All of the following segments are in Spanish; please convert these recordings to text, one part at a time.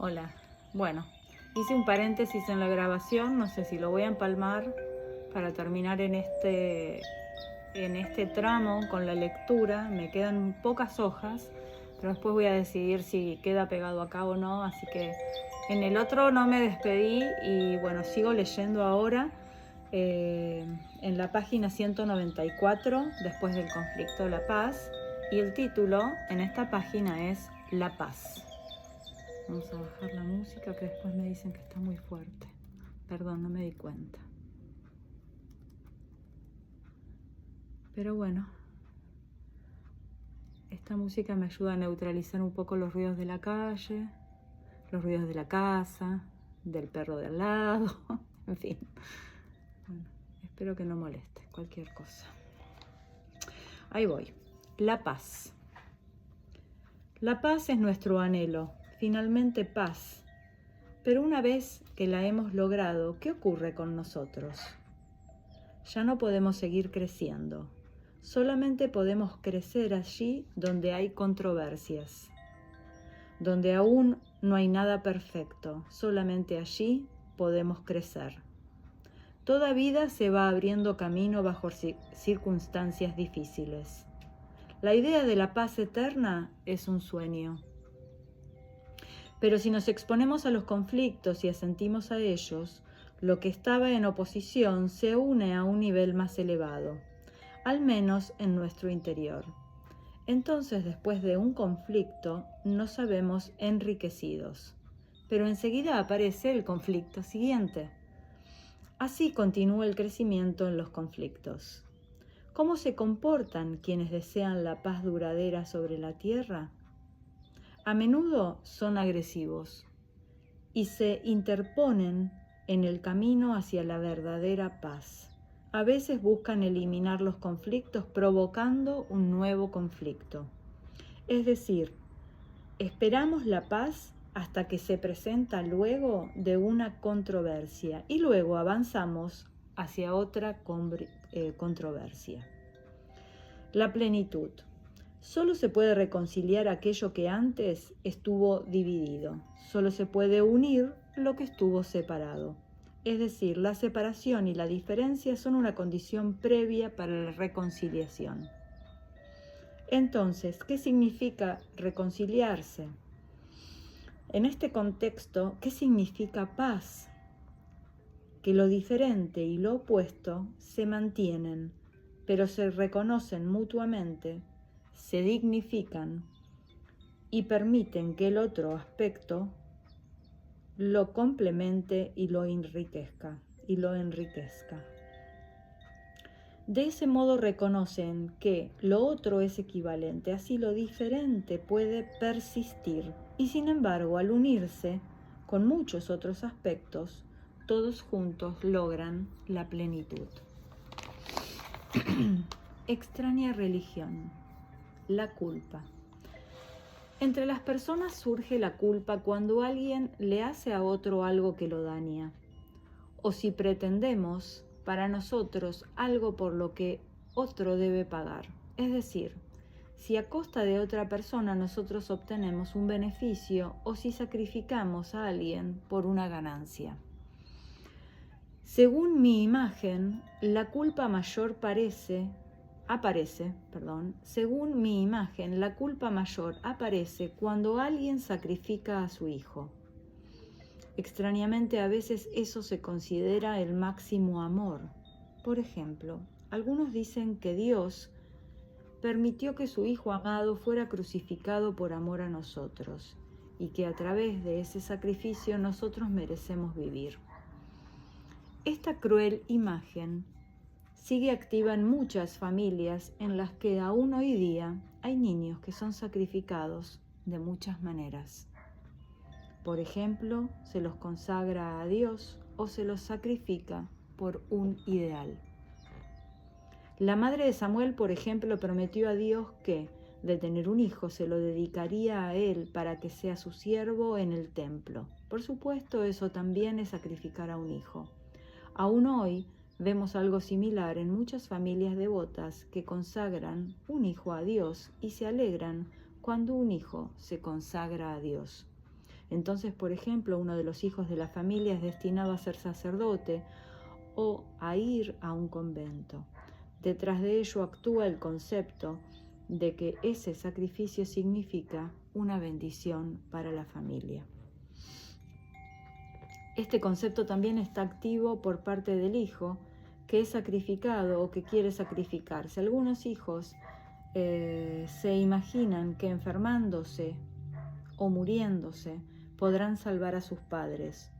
Hola. Bueno, hice un paréntesis en la grabación, no sé si lo voy a empalmar para terminar en este tramo con la lectura. Me quedan pocas hojas, pero después voy a decidir si queda pegado acá o no, así que en el otro no me despedí y bueno, sigo leyendo ahora en la página 194, después del conflicto La Paz, y el título en esta página es La Paz. Vamos a bajar la música que después me dicen que está muy fuerte. Perdón, no me di cuenta. Pero bueno, esta música me ayuda a neutralizar un poco los ruidos de la calle, los ruidos de la casa, del perro de al lado, en fin. Bueno, espero que no moleste cualquier cosa. Ahí voy. La paz. La paz es nuestro anhelo, finalmente paz. Pero una vez que la hemos logrado, ¿qué ocurre con nosotros? Ya no podemos seguir creciendo. Solamente podemos crecer allí donde hay controversias, donde aún no hay nada perfecto. Solamente allí podemos crecer. Toda vida se va abriendo camino bajo circunstancias difíciles. La idea de la paz eterna es un sueño. Pero si nos exponemos a los conflictos y asentimos a ellos, lo que estaba en oposición se une a un nivel más elevado, al menos en nuestro interior. Entonces, después de un conflicto, nos sabemos enriquecidos. Pero enseguida aparece el conflicto siguiente. Así continúa el crecimiento en los conflictos. ¿Cómo se comportan quienes desean la paz duradera sobre la tierra? A menudo son agresivos y se interponen en el camino hacia la verdadera paz. A veces buscan eliminar los conflictos provocando un nuevo conflicto. Es decir, esperamos la paz hasta que se presenta luego de una controversia y luego avanzamos hacia otra controversia. La plenitud. Solo se puede reconciliar aquello que antes estuvo dividido. Solo se puede unir lo que estuvo separado. Es decir, la separación y la diferencia son una condición previa para la reconciliación. Entonces, ¿qué significa reconciliarse? En este contexto, ¿qué significa paz? Que lo diferente y lo opuesto se mantienen, pero se reconocen mutuamente, se dignifican y permiten que el otro aspecto lo complemente y lo enriquezca. De ese modo reconocen que lo otro es equivalente, así lo diferente puede persistir y sin embargo al unirse con muchos otros aspectos, todos juntos logran la plenitud. Extraña religión, la culpa. Entre las personas surge la culpa cuando alguien le hace a otro algo que lo daña, o si pretendemos para nosotros algo por lo que otro debe pagar. Es decir, si a costa de otra persona nosotros obtenemos un beneficio o si sacrificamos a alguien por una ganancia. Según mi imagen, la culpa mayor según mi imagen, la culpa mayor aparece cuando alguien sacrifica a su hijo. Extrañamente, a veces eso se considera el máximo amor. Por ejemplo, algunos dicen que Dios permitió que su hijo amado fuera crucificado por amor a nosotros y que a través de ese sacrificio nosotros merecemos vivir. Esta cruel imagen sigue activa en muchas familias en las que aún hoy día hay niños que son sacrificados de muchas maneras. Por ejemplo, se los consagra a Dios o se los sacrifica por un ideal. La madre de Samuel, por ejemplo, prometió a Dios que, de tener un hijo, se lo dedicaría a él para que sea su siervo en el templo. Por supuesto, eso también es sacrificar a un hijo. Aún hoy vemos algo similar en muchas familias devotas que consagran un hijo a Dios y se alegran cuando un hijo se consagra a Dios. Entonces, por ejemplo, uno de los hijos de la familia es destinado a ser sacerdote o a ir a un convento. Detrás de ello actúa el concepto de que ese sacrificio significa una bendición para la familia. Este concepto también está activo por parte del hijo que es sacrificado o que quiere sacrificarse. Algunos hijos se imaginan que enfermándose o muriéndose podrán salvar a sus padres.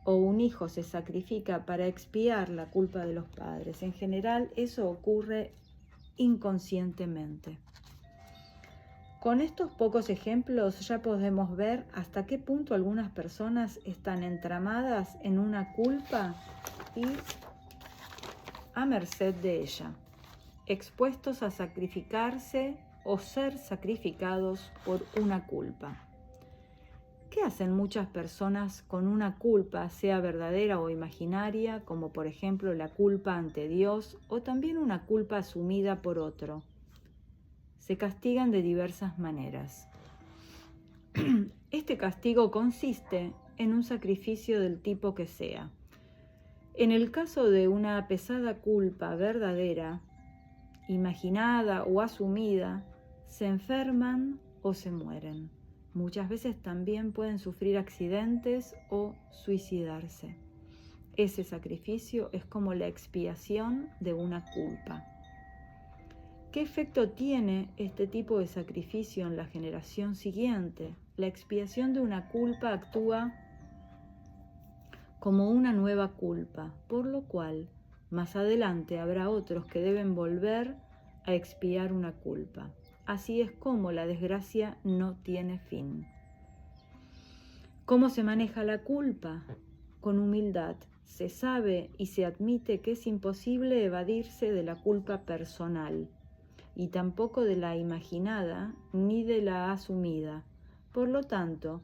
O un hijo se sacrifica para expiar la culpa de los padres. En general, eso ocurre inconscientemente. Con estos pocos ejemplos ya podemos ver hasta qué punto algunas personas están entramadas en una culpa y a merced de ella, expuestos a sacrificarse o ser sacrificados por una culpa. ¿Qué hacen muchas personas con una culpa, sea verdadera o imaginaria, como por ejemplo la culpa ante Dios o también una culpa asumida por otro? Se castigan de diversas maneras. Este castigo consiste en un sacrificio del tipo que sea. En el caso de una pesada culpa verdadera, imaginada o asumida, se enferman o se mueren. Muchas veces también pueden sufrir accidentes o suicidarse. Ese sacrificio es como la expiación de una culpa. ¿Qué efecto tiene este tipo de sacrificio en la generación siguiente? La expiación de una culpa actúa como una nueva culpa, por lo cual más adelante habrá otros que deben volver a expiar una culpa. Así es como la desgracia no tiene fin. ¿Cómo se maneja la culpa? Con humildad. Se sabe y se admite que es imposible evadirse de la culpa personal, y tampoco de la imaginada ni de la asumida. Por lo tanto,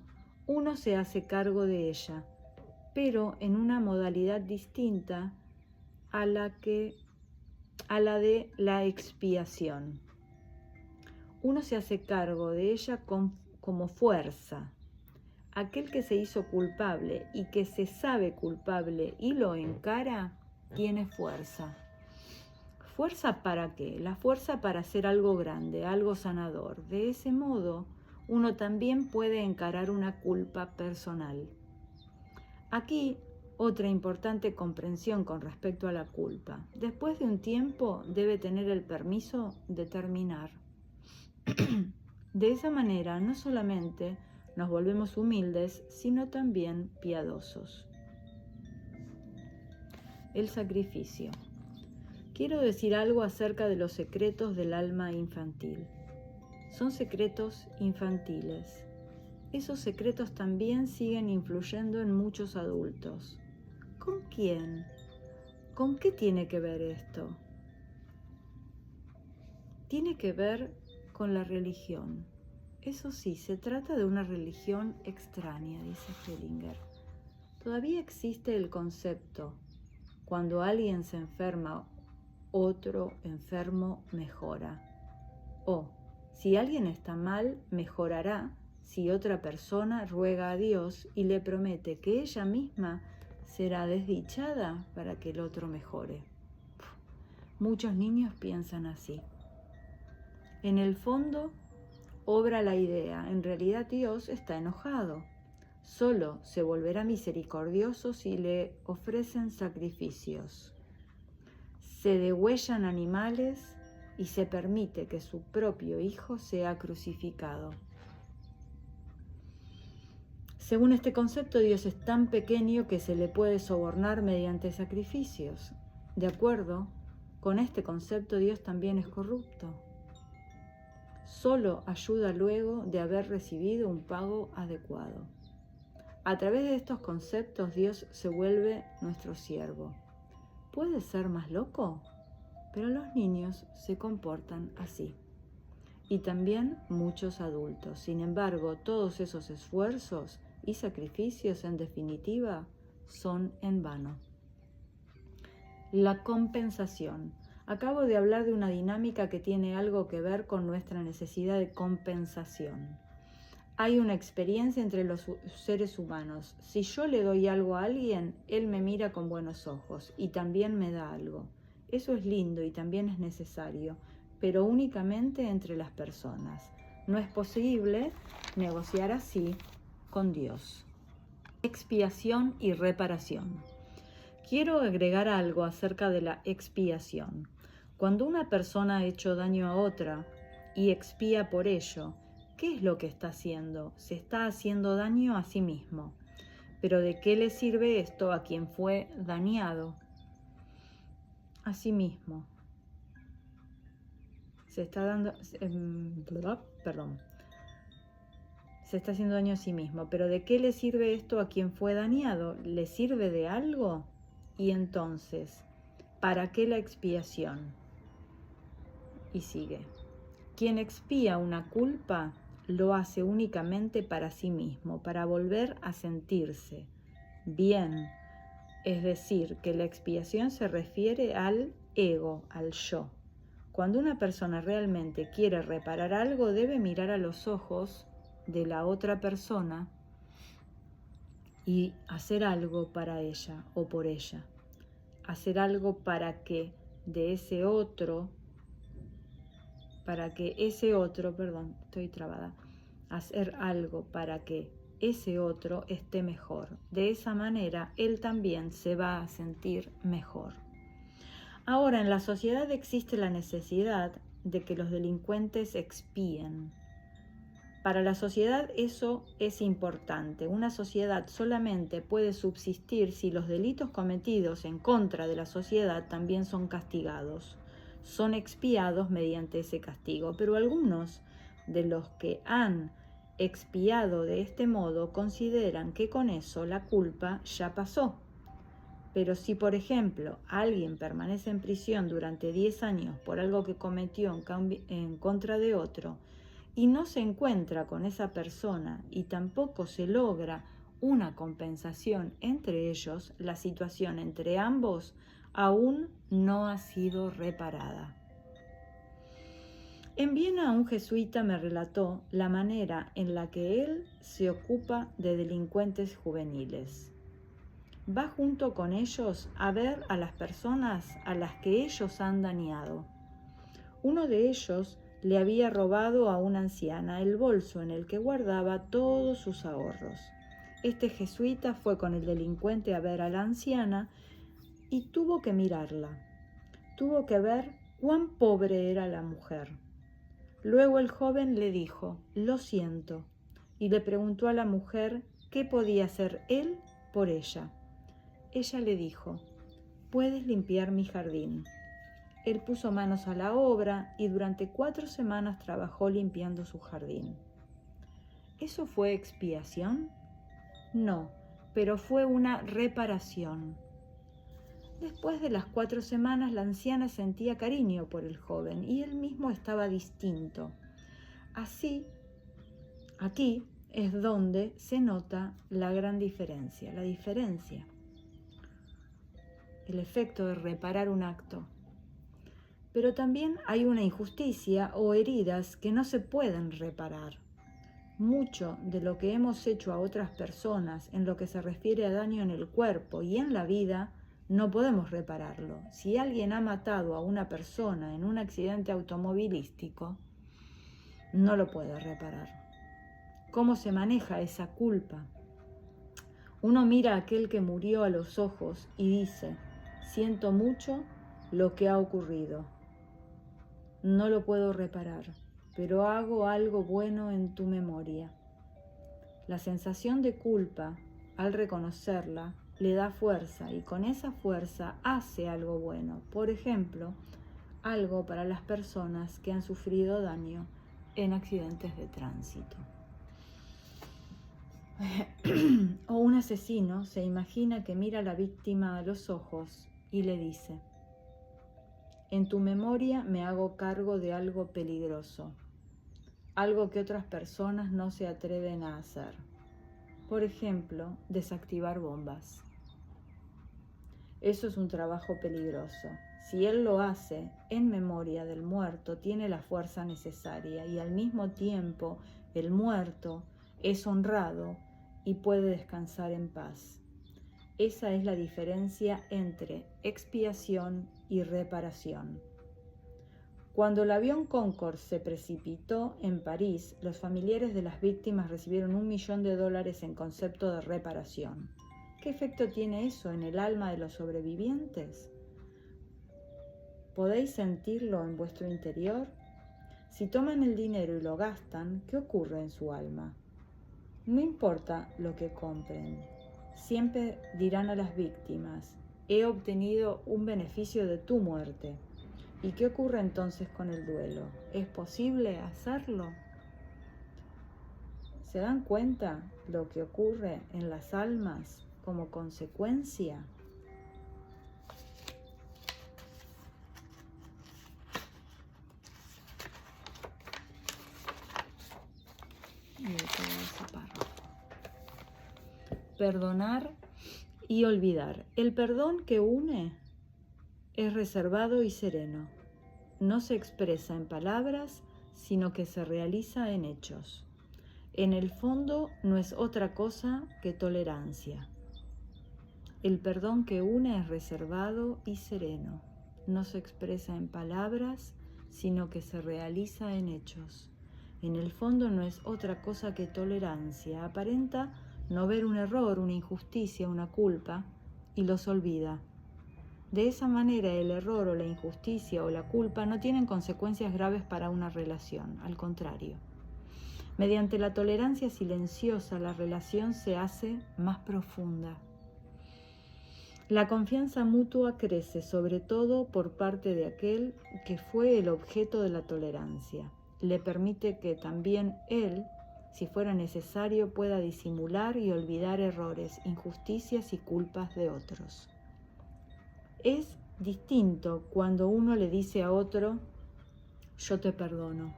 uno se hace cargo de ella, pero en una modalidad distinta a la de la expiación. Uno se hace cargo de ella como fuerza. Aquel que se hizo culpable y que se sabe culpable y lo encara, tiene fuerza. ¿Fuerza para qué? La fuerza para hacer algo grande, algo sanador. De ese modo, uno también puede encarar una culpa personal. Aquí, otra importante comprensión con respecto a la culpa. Después de un tiempo, debe tener el permiso de terminar. De esa manera, no solamente nos volvemos humildes, sino también piadosos. El sacrificio. Quiero decir algo acerca de los secretos del alma infantil. Son secretos infantiles. Esos secretos también siguen influyendo en muchos adultos. ¿Con quién? ¿Con qué tiene que ver esto? Tiene que ver con la religión. Eso sí, se trata de una religión extraña, dice Hellinger. Todavía existe el concepto: cuando alguien se enferma, otro enfermo mejora. O, si alguien está mal, mejorará si otra persona ruega a Dios y le promete que ella misma será desdichada para que el otro mejore. Muchos niños piensan así. En el fondo, obra la idea, en realidad Dios está enojado. Solo se volverá misericordioso si le ofrecen sacrificios. Se degüellan animales y se permite que su propio hijo sea crucificado. Según este concepto, Dios es tan pequeño que se le puede sobornar mediante sacrificios. De acuerdo con este concepto, Dios también es corrupto. Solo ayuda luego de haber recibido un pago adecuado. A través de estos conceptos, Dios se vuelve nuestro siervo. ¿Puede ser más loco? Pero los niños se comportan así. Y también muchos adultos. Sin embargo, todos esos esfuerzos y sacrificios, en definitiva, son en vano. La compensación. Acabo de hablar de una dinámica que tiene algo que ver con nuestra necesidad de compensación. Hay una experiencia entre los seres humanos. Si yo le doy algo a alguien, él me mira con buenos ojos y también me da algo. Eso es lindo y también es necesario, pero únicamente entre las personas. No es posible negociar así con Dios. Expiación y reparación. Quiero agregar algo acerca de la expiación. Cuando una persona ha hecho daño a otra y expía por ello, ¿qué es lo que está haciendo? Se está haciendo daño a sí mismo. Pero ¿de qué le sirve esto a quien fue dañado? A sí mismo. Se está haciendo daño a sí mismo. Pero ¿de qué le sirve esto a quien fue dañado? ¿Le sirve de algo? Y entonces, ¿para qué la expiación? Y sigue. Quien expía una culpa lo hace únicamente para sí mismo, para volver a sentirse bien. Es decir, que la expiación se refiere al ego, al yo. Cuando una persona realmente quiere reparar algo, debe mirar a los ojos de la otra persona y hacer algo para ella o por ella. Hacer algo para que ese otro, hacer algo para que ese otro esté mejor. De esa manera, él también se va a sentir mejor. Ahora, en la sociedad existe la necesidad de que los delincuentes expíen. Para la sociedad eso es importante. Una sociedad solamente puede subsistir si los delitos cometidos en contra de la sociedad también son castigados. Son expiados mediante ese castigo, pero algunos de los que han expiado de este modo consideran que con eso la culpa ya pasó. Pero si, por ejemplo, alguien permanece en prisión durante 10 años por algo que cometió en contra de otro y no se encuentra con esa persona y tampoco se logra una compensación entre ellos, la situación entre ambos aún no ha sido reparada. En Viena, un jesuita me relató la manera en la que él se ocupa de delincuentes juveniles. Va junto con ellos a ver a las personas a las que ellos han dañado. Uno de ellos le había robado a una anciana el bolso en el que guardaba todos sus ahorros. Este jesuita fue con el delincuente a ver a la anciana y tuvo que mirarla. Tuvo que ver cuán pobre era la mujer. Luego el joven le dijo, «Lo siento», y le preguntó a la mujer qué podía hacer él por ella. Ella le dijo, «Puedes limpiar mi jardín». Él puso manos a la obra y durante 4 semanas trabajó limpiando su jardín. ¿Eso fue expiación? No, pero fue una reparación. Después de las 4 semanas, la anciana sentía cariño por el joven y él mismo estaba distinto. Así, aquí es donde se nota la gran diferencia, el efecto de reparar un acto. Pero también hay una injusticia o heridas que no se pueden reparar. Mucho de lo que hemos hecho a otras personas en lo que se refiere a daño en el cuerpo y en la vida, no podemos repararlo. Si alguien ha matado a una persona en un accidente automovilístico, no lo puede reparar. ¿Cómo se maneja esa culpa? Uno mira a aquel que murió a los ojos y dice, siento mucho lo que ha ocurrido. No lo puedo reparar, pero hago algo bueno en tu memoria. La sensación de culpa, al reconocerla, le da fuerza y con esa fuerza hace algo bueno. Por ejemplo, algo para las personas que han sufrido daño en accidentes de tránsito. O un asesino se imagina que mira a la víctima a los ojos y le dice, en tu memoria me hago cargo de algo peligroso, algo que otras personas no se atreven a hacer. Por ejemplo, desactivar bombas. Eso es un trabajo peligroso. Si él lo hace en memoria del muerto, tiene la fuerza necesaria y al mismo tiempo el muerto es honrado y puede descansar en paz. Esa es la diferencia entre expiación y reparación. Cuando el avión Concorde se precipitó en París, los familiares de las víctimas recibieron $1 millón en concepto de reparación. ¿Qué efecto tiene eso en el alma de los sobrevivientes? ¿Podéis sentirlo en vuestro interior? Si toman el dinero y lo gastan, ¿qué ocurre en su alma? No importa lo que compren, siempre dirán a las víctimas: he obtenido un beneficio de tu muerte. ¿Y qué ocurre entonces con el duelo? ¿Es posible hacerlo? ¿Se dan cuenta lo que ocurre en las almas como consecuencia? Perdonar y olvidar. El perdón que une es reservado y sereno. No se expresa en palabras, sino que se realiza en hechos. En el fondo no es otra cosa que tolerancia. El perdón que une es reservado y sereno. No se expresa en palabras, sino que se realiza en hechos. En el fondo no es otra cosa que tolerancia. Aparenta no ver un error, una injusticia, una culpa, y los olvida. De esa manera, el error o la injusticia o la culpa no tienen consecuencias graves para una relación, al contrario. Mediante la tolerancia silenciosa, la relación se hace más profunda. La confianza mutua crece, sobre todo por parte de aquel que fue el objeto de la tolerancia. Le permite que también él, si fuera necesario, pueda disimular y olvidar errores, injusticias y culpas de otros. Es distinto cuando uno le dice a otro: yo te perdono.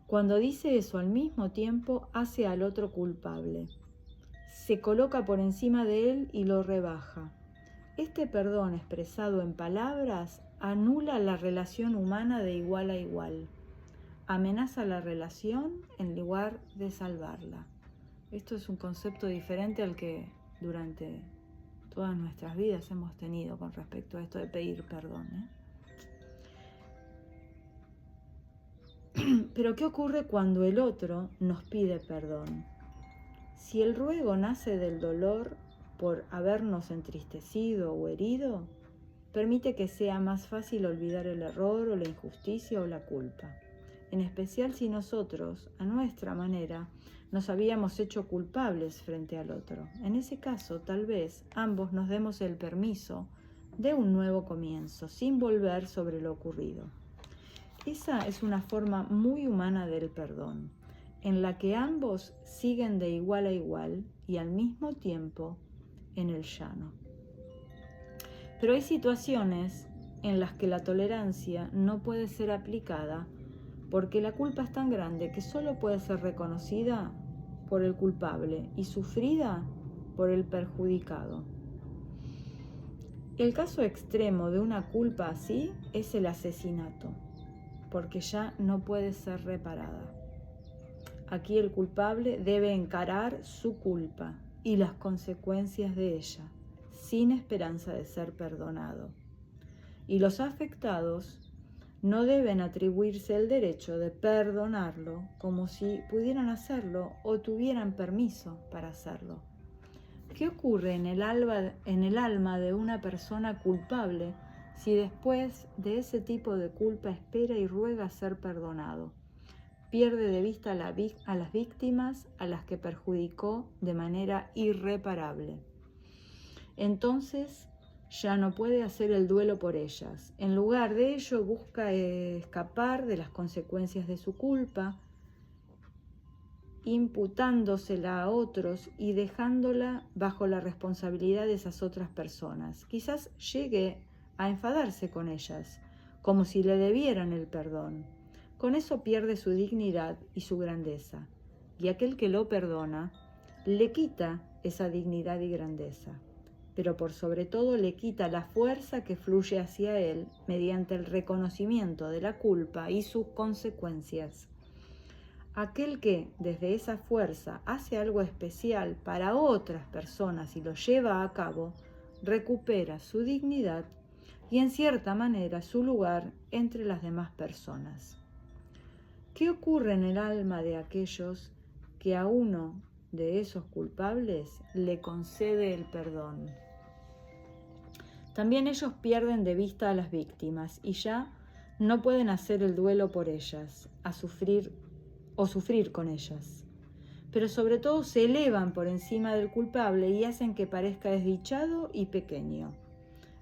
Cuando dice eso, al mismo tiempo hace al otro culpable. Se coloca por encima de él y lo rebaja. Este perdón expresado en palabras anula la relación humana de igual a igual. Amenaza la relación en lugar de salvarla. Esto es un concepto diferente al que durante todas nuestras vidas hemos tenido con respecto a esto de pedir perdón, Pero ¿qué ocurre cuando el otro nos pide perdón? Si el ruego nace del dolor por habernos entristecido o herido, permite que sea más fácil olvidar el error o la injusticia o la culpa. En especial si nosotros, a nuestra manera, nos habíamos hecho culpables frente al otro. En ese caso, tal vez ambos nos demos el permiso de un nuevo comienzo, sin volver sobre lo ocurrido. Esa es una forma muy humana del perdón, en la que ambos siguen de igual a igual y al mismo tiempo en el llano. Pero hay situaciones en las que la tolerancia no puede ser aplicada porque la culpa es tan grande que solo puede ser reconocida por el culpable y sufrida por el perjudicado. El caso extremo de una culpa así es el asesinato, porque ya no puede ser reparada. Aquí el culpable debe encarar su culpa y las consecuencias de ella, sin esperanza de ser perdonado. Y los afectados no deben atribuirse el derecho de perdonarlo como si pudieran hacerlo o tuvieran permiso para hacerlo. ¿Qué ocurre en el alma de una persona culpable si después de ese tipo de culpa espera y ruega ser perdonado? Pierde de vista a las víctimas a las que perjudicó de manera irreparable. Entonces ya no puede hacer el duelo por ellas. En lugar de ello, busca escapar de las consecuencias de su culpa, imputándosela a otros y dejándola bajo la responsabilidad de esas otras personas. Quizás llegue a enfadarse con ellas, como si le debieran el perdón. Con eso pierde su dignidad y su grandeza, y aquel que lo perdona le quita esa dignidad y grandeza, pero por sobre todo le quita la fuerza que fluye hacia él mediante el reconocimiento de la culpa y sus consecuencias. Aquel que desde esa fuerza hace algo especial para otras personas y lo lleva a cabo, recupera su dignidad y en cierta manera su lugar entre las demás personas. ¿Qué ocurre en el alma de aquellos que a uno de esos culpables le concede el perdón? También ellos pierden de vista a las víctimas y ya no pueden hacer el duelo por ellas, sufrir con ellas. Pero sobre todo se elevan por encima del culpable y hacen que parezca desdichado y pequeño.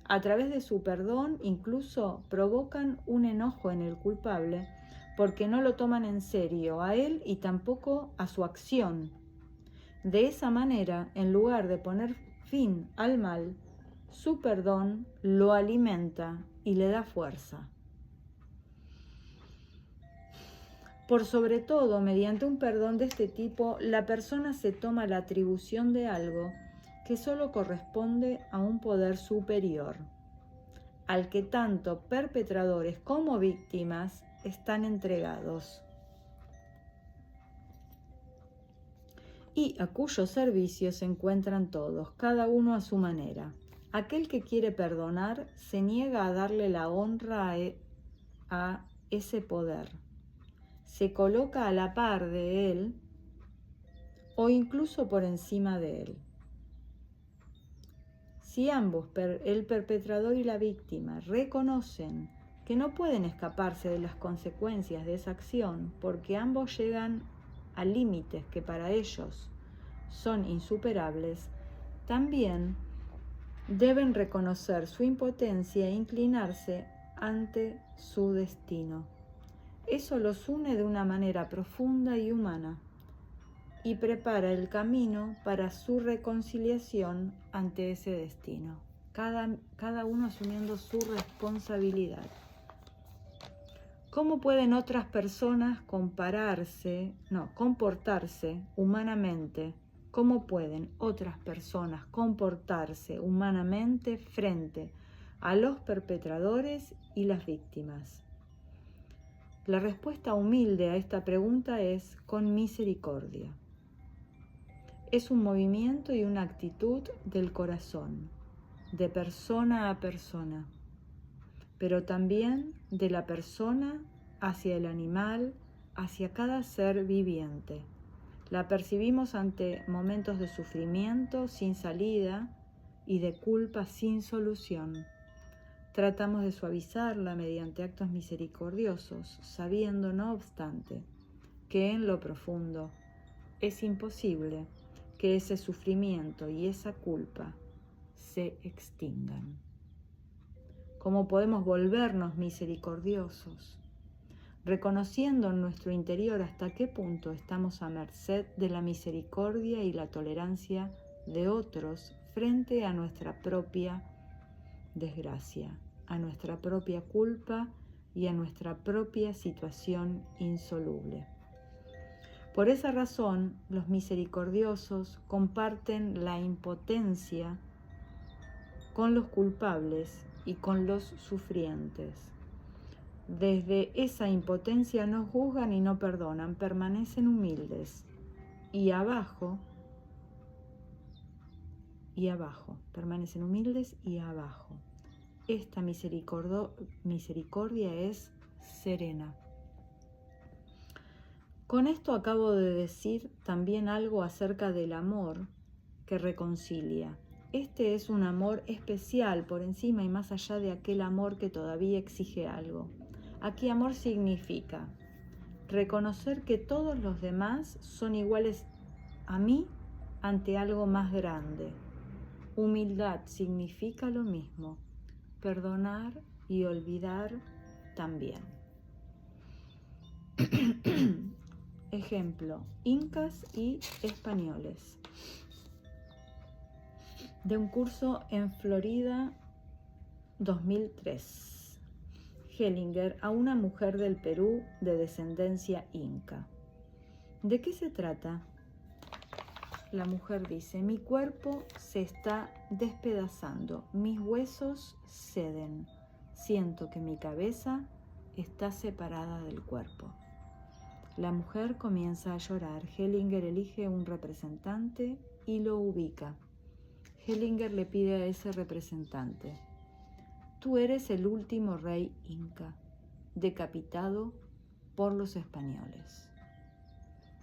A través de su perdón incluso provocan un enojo en el culpable porque no lo toman en serio a él y tampoco a su acción. De esa manera, en lugar de poner fin al mal, su perdón lo alimenta y le da fuerza. Por sobre todo, mediante un perdón de este tipo, la persona se toma la atribución de algo que solo corresponde a un poder superior, al que tanto perpetradores como víctimas están entregados y a cuyo servicio se encuentran todos, cada uno a su manera. Aquel que quiere perdonar se niega a darle la honra a ese poder. Se coloca a la par de él o incluso por encima de él. Si ambos, el perpetrador y la víctima, reconocen que no pueden escaparse de las consecuencias de esa acción porque ambos llegan a límites que para ellos son insuperables, también deben reconocer su impotencia e inclinarse ante su destino. Eso los une de una manera profunda y humana y prepara el camino para su reconciliación ante ese destino, cada uno asumiendo su responsabilidad. ¿Cómo pueden otras personas comportarse humanamente? ¿Cómo pueden otras personas comportarse humanamente frente a los perpetradores y las víctimas? La respuesta humilde a esta pregunta es con misericordia. Es un movimiento y una actitud del corazón, de persona a persona, pero también de la persona hacia el animal, hacia cada ser viviente. La percibimos ante momentos de sufrimiento sin salida y de culpa sin solución. Tratamos de suavizarla mediante actos misericordiosos, sabiendo, no obstante, que en lo profundo es imposible que ese sufrimiento y esa culpa se extingan. ¿Cómo podemos volvernos misericordiosos? Reconociendo en nuestro interior hasta qué punto estamos a merced de la misericordia y la tolerancia de otros frente a nuestra propia desgracia, a nuestra propia culpa y a nuestra propia situación insoluble. Por esa razón, los misericordiosos comparten la impotencia con los culpables y con los sufrientes. Desde esa impotencia no juzgan y no perdonan, permanecen humildes y abajo, permanecen humildes y abajo. Esta misericordia es serena. Con esto acabo de decir también algo acerca del amor que reconcilia. Este es un amor especial por encima y más allá de aquel amor que todavía exige algo. Aquí amor significa reconocer que todos los demás son iguales a mí ante algo más grande. Humildad significa lo mismo, perdonar y olvidar también. Ejemplo, incas y españoles. De un curso en Florida 2003. Hellinger a una mujer del Perú de descendencia inca. ¿De qué se trata? La mujer dice: mi cuerpo se está despedazando, mis huesos ceden, siento que mi cabeza está separada del cuerpo. La mujer comienza a llorar. Hellinger elige un representante y lo ubica. Hellinger le pide a ese representante: tú eres el último rey inca, decapitado por los españoles.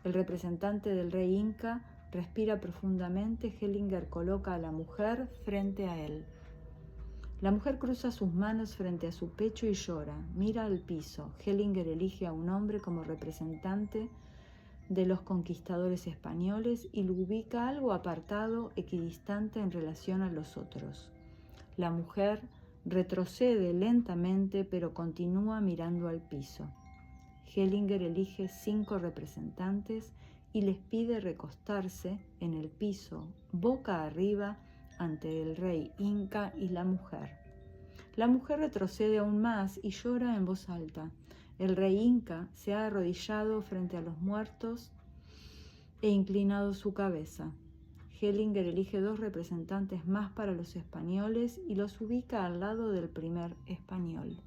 El representante del rey inca respira profundamente. Hellinger coloca a la mujer frente a él. La mujer cruza sus manos frente a su pecho y llora, mira al piso. Hellinger elige a un hombre como representante de los conquistadores españoles y lo ubica algo apartado, equidistante en relación a los otros. La mujer retrocede lentamente, pero continúa mirando al piso. Hellinger elige 5 representantes y les pide recostarse en el piso, boca arriba, ante el rey inca y la mujer. La mujer retrocede aún más y llora en voz alta. El rey inca se ha arrodillado frente a los muertos e inclinado su cabeza. Hellinger elige 2 representantes más para los españoles y los ubica al lado del primer español.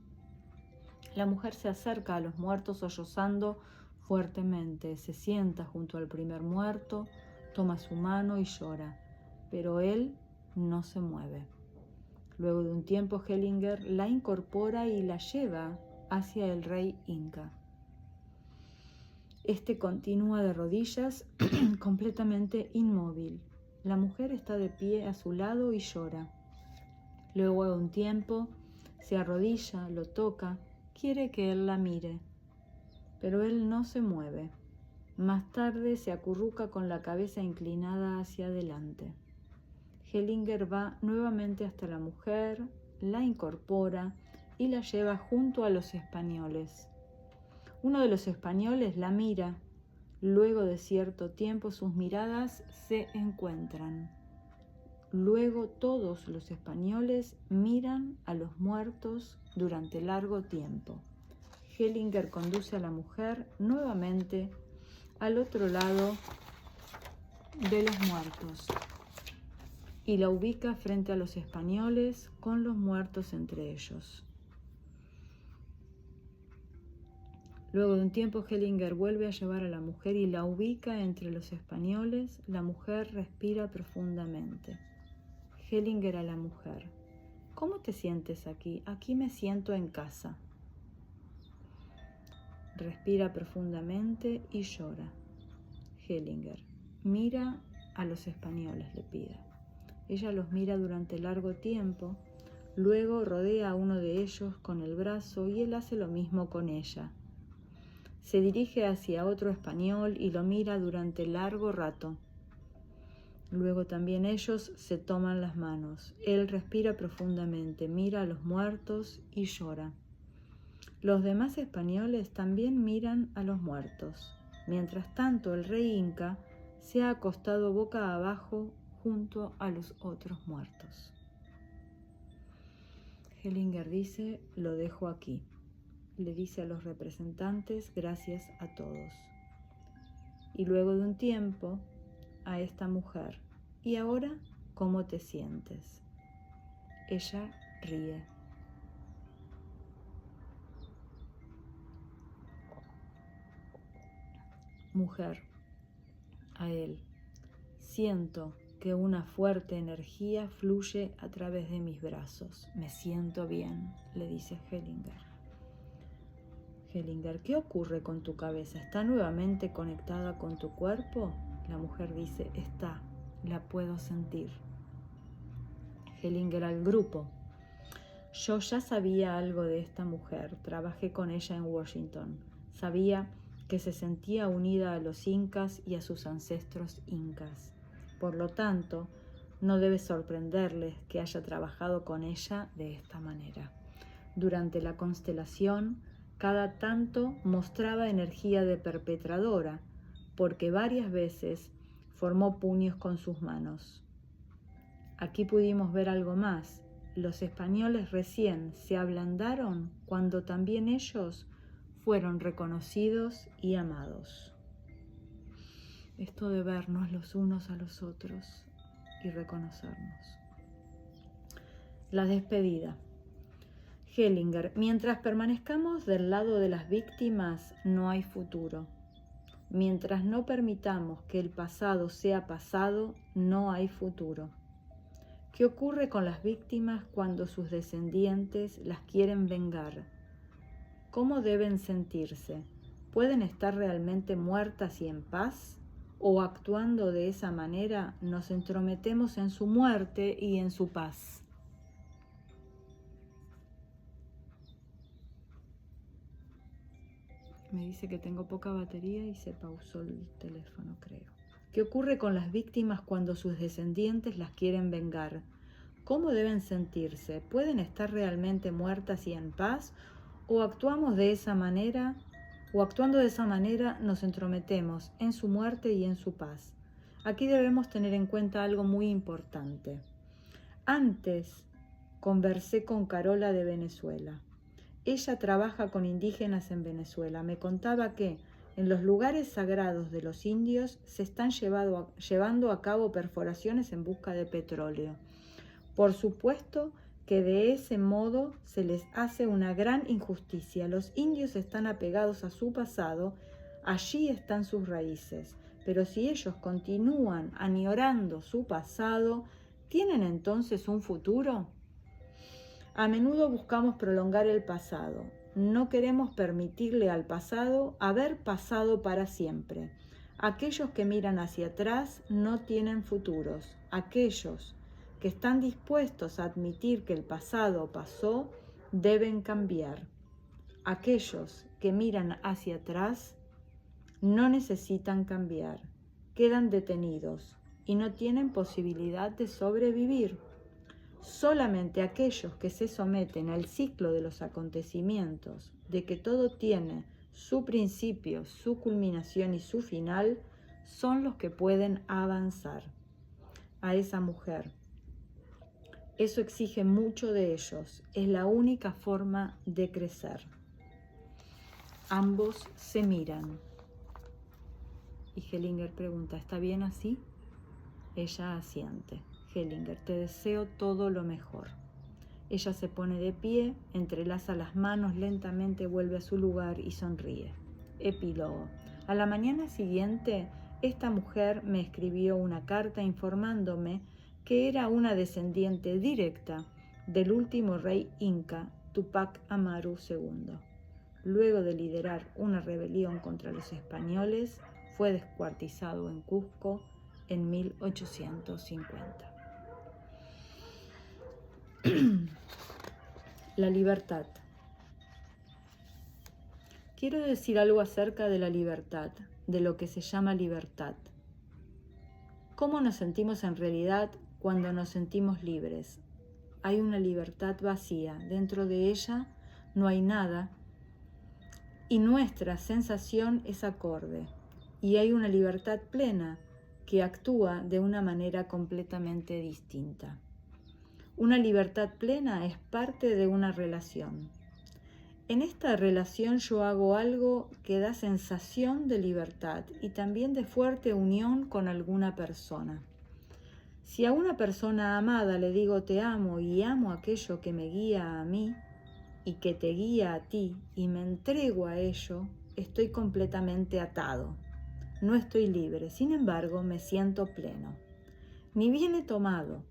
La mujer se acerca a los muertos sollozando fuertemente. Se sienta junto al primer muerto, toma su mano y llora, pero él no se mueve. Luego de un tiempo, Hellinger la incorpora y la lleva hacia el rey inca. Este continúa de rodillas, completamente inmóvil. La mujer está de pie a su lado y llora. Luego de un tiempo, se arrodilla, lo toca, quiere que él la mire, pero él no se mueve. Más tarde se acurruca con la cabeza inclinada hacia adelante. Hellinger va nuevamente hasta la mujer, la incorpora y la lleva junto a los españoles. Uno de los españoles la mira. Luego de cierto tiempo sus miradas se encuentran. Luego todos los españoles miran a los muertos durante largo tiempo. Hellinger conduce a la mujer nuevamente al otro lado de los muertos y la ubica frente a los españoles con los muertos entre ellos. Luego de un tiempo, Hellinger vuelve a llevar a la mujer y la ubica entre los españoles. La mujer respira profundamente. Hellinger a la mujer: ¿cómo te sientes aquí? Aquí me siento en casa. Respira profundamente y llora. Hellinger: mira a los españoles, le pide. Ella los mira durante largo tiempo, luego rodea a uno de ellos con el brazo y él hace lo mismo con ella. Se dirige hacia otro español y lo mira durante largo rato. Luego también ellos se toman las manos. Él respira profundamente, mira a los muertos y llora. Los demás españoles también miran a los muertos. Mientras tanto, el rey inca se ha acostado boca abajo junto a los otros muertos. Hellinger dice: lo dejo aquí. Le dice a los representantes: gracias a todos. Y luego de un tiempo, a esta mujer: ¿y ahora cómo te sientes? Ella ríe. Mujer: a él: siento que una fuerte energía fluye a través de mis brazos. Me siento bien, le dice Hellinger. Hellinger: ¿qué ocurre con tu cabeza? ¿Está nuevamente conectada con tu cuerpo? La mujer dice: está, la puedo sentir. Hellinger al grupo: yo ya sabía algo de esta mujer, trabajé con ella en Washington. Sabía que se sentía unida a los incas y a sus ancestros incas. Por lo tanto, no debe sorprenderles que haya trabajado con ella de esta manera. Durante la constelación, cada tanto mostraba energía de perpetradora, porque varias veces formó puños con sus manos. Aquí pudimos ver algo más. Los españoles recién se ablandaron cuando también ellos fueron reconocidos y amados. Esto de vernos los unos a los otros y reconocernos. La despedida. Hellinger: mientras permanezcamos del lado de las víctimas, no hay futuro. Mientras no permitamos que el pasado sea pasado, no hay futuro. ¿Qué ocurre con las víctimas cuando sus descendientes las quieren vengar? ¿Cómo deben sentirse? ¿Pueden estar realmente muertas y en paz? ¿O actuando de esa manera nos entrometemos en su muerte y en su paz? Me dice que tengo poca batería y se pausó el teléfono, creo. ¿Qué ocurre con las víctimas cuando sus descendientes las quieren vengar? ¿Cómo deben sentirse? ¿Pueden estar realmente muertas y en paz? ¿O actuando de esa manera nos entrometemos en su muerte y en su paz? Aquí debemos tener en cuenta algo muy importante. Antes conversé con Carola de Venezuela. Ella trabaja con indígenas en Venezuela. Me contaba que en los lugares sagrados de los indios se están llevando a cabo perforaciones en busca de petróleo. Por supuesto que de ese modo se les hace una gran injusticia. Los indios están apegados a su pasado, allí están sus raíces. Pero si ellos continúan añorando su pasado, ¿tienen entonces un futuro? A menudo buscamos prolongar el pasado. No queremos permitirle al pasado haber pasado para siempre. Aquellos que miran hacia atrás no tienen futuros. Aquellos que están dispuestos a admitir que el pasado pasó deben cambiar. Aquellos que miran hacia atrás no necesitan cambiar. Quedan detenidos y no tienen posibilidad de sobrevivir. Solamente aquellos que se someten al ciclo de los acontecimientos, de que todo tiene su principio, su culminación y su final, son los que pueden avanzar. A esa mujer, eso exige mucho de ellos, es la única forma de crecer. Ambos se miran. Y Hellinger pregunta, ¿está bien así? Ella asiente. Hellinger, te deseo todo lo mejor. Ella se pone de pie, entrelaza las manos, lentamente vuelve a su lugar y sonríe. Epílogo. A la mañana siguiente, esta mujer me escribió una carta informándome que era una descendiente directa del último rey inca, Tupac Amaru II. Luego de liderar una rebelión contra los españoles, fue descuartizado en Cusco en 1850. La libertad. Quiero decir algo acerca de la libertad, de lo que se llama libertad. ¿Cómo nos sentimos en realidad cuando nos sentimos libres? Hay una libertad vacía, dentro de ella no hay nada y nuestra sensación es acorde. Y hay una libertad plena que actúa de una manera completamente distinta. Una libertad plena es parte de una relación. En esta relación yo hago algo que da sensación de libertad y también de fuerte unión con alguna persona. Si a una persona amada le digo te amo y amo aquello que me guía a mí y que te guía a ti y me entrego a ello, estoy completamente atado. No estoy libre, sin embargo me siento pleno. Ni bien he tomado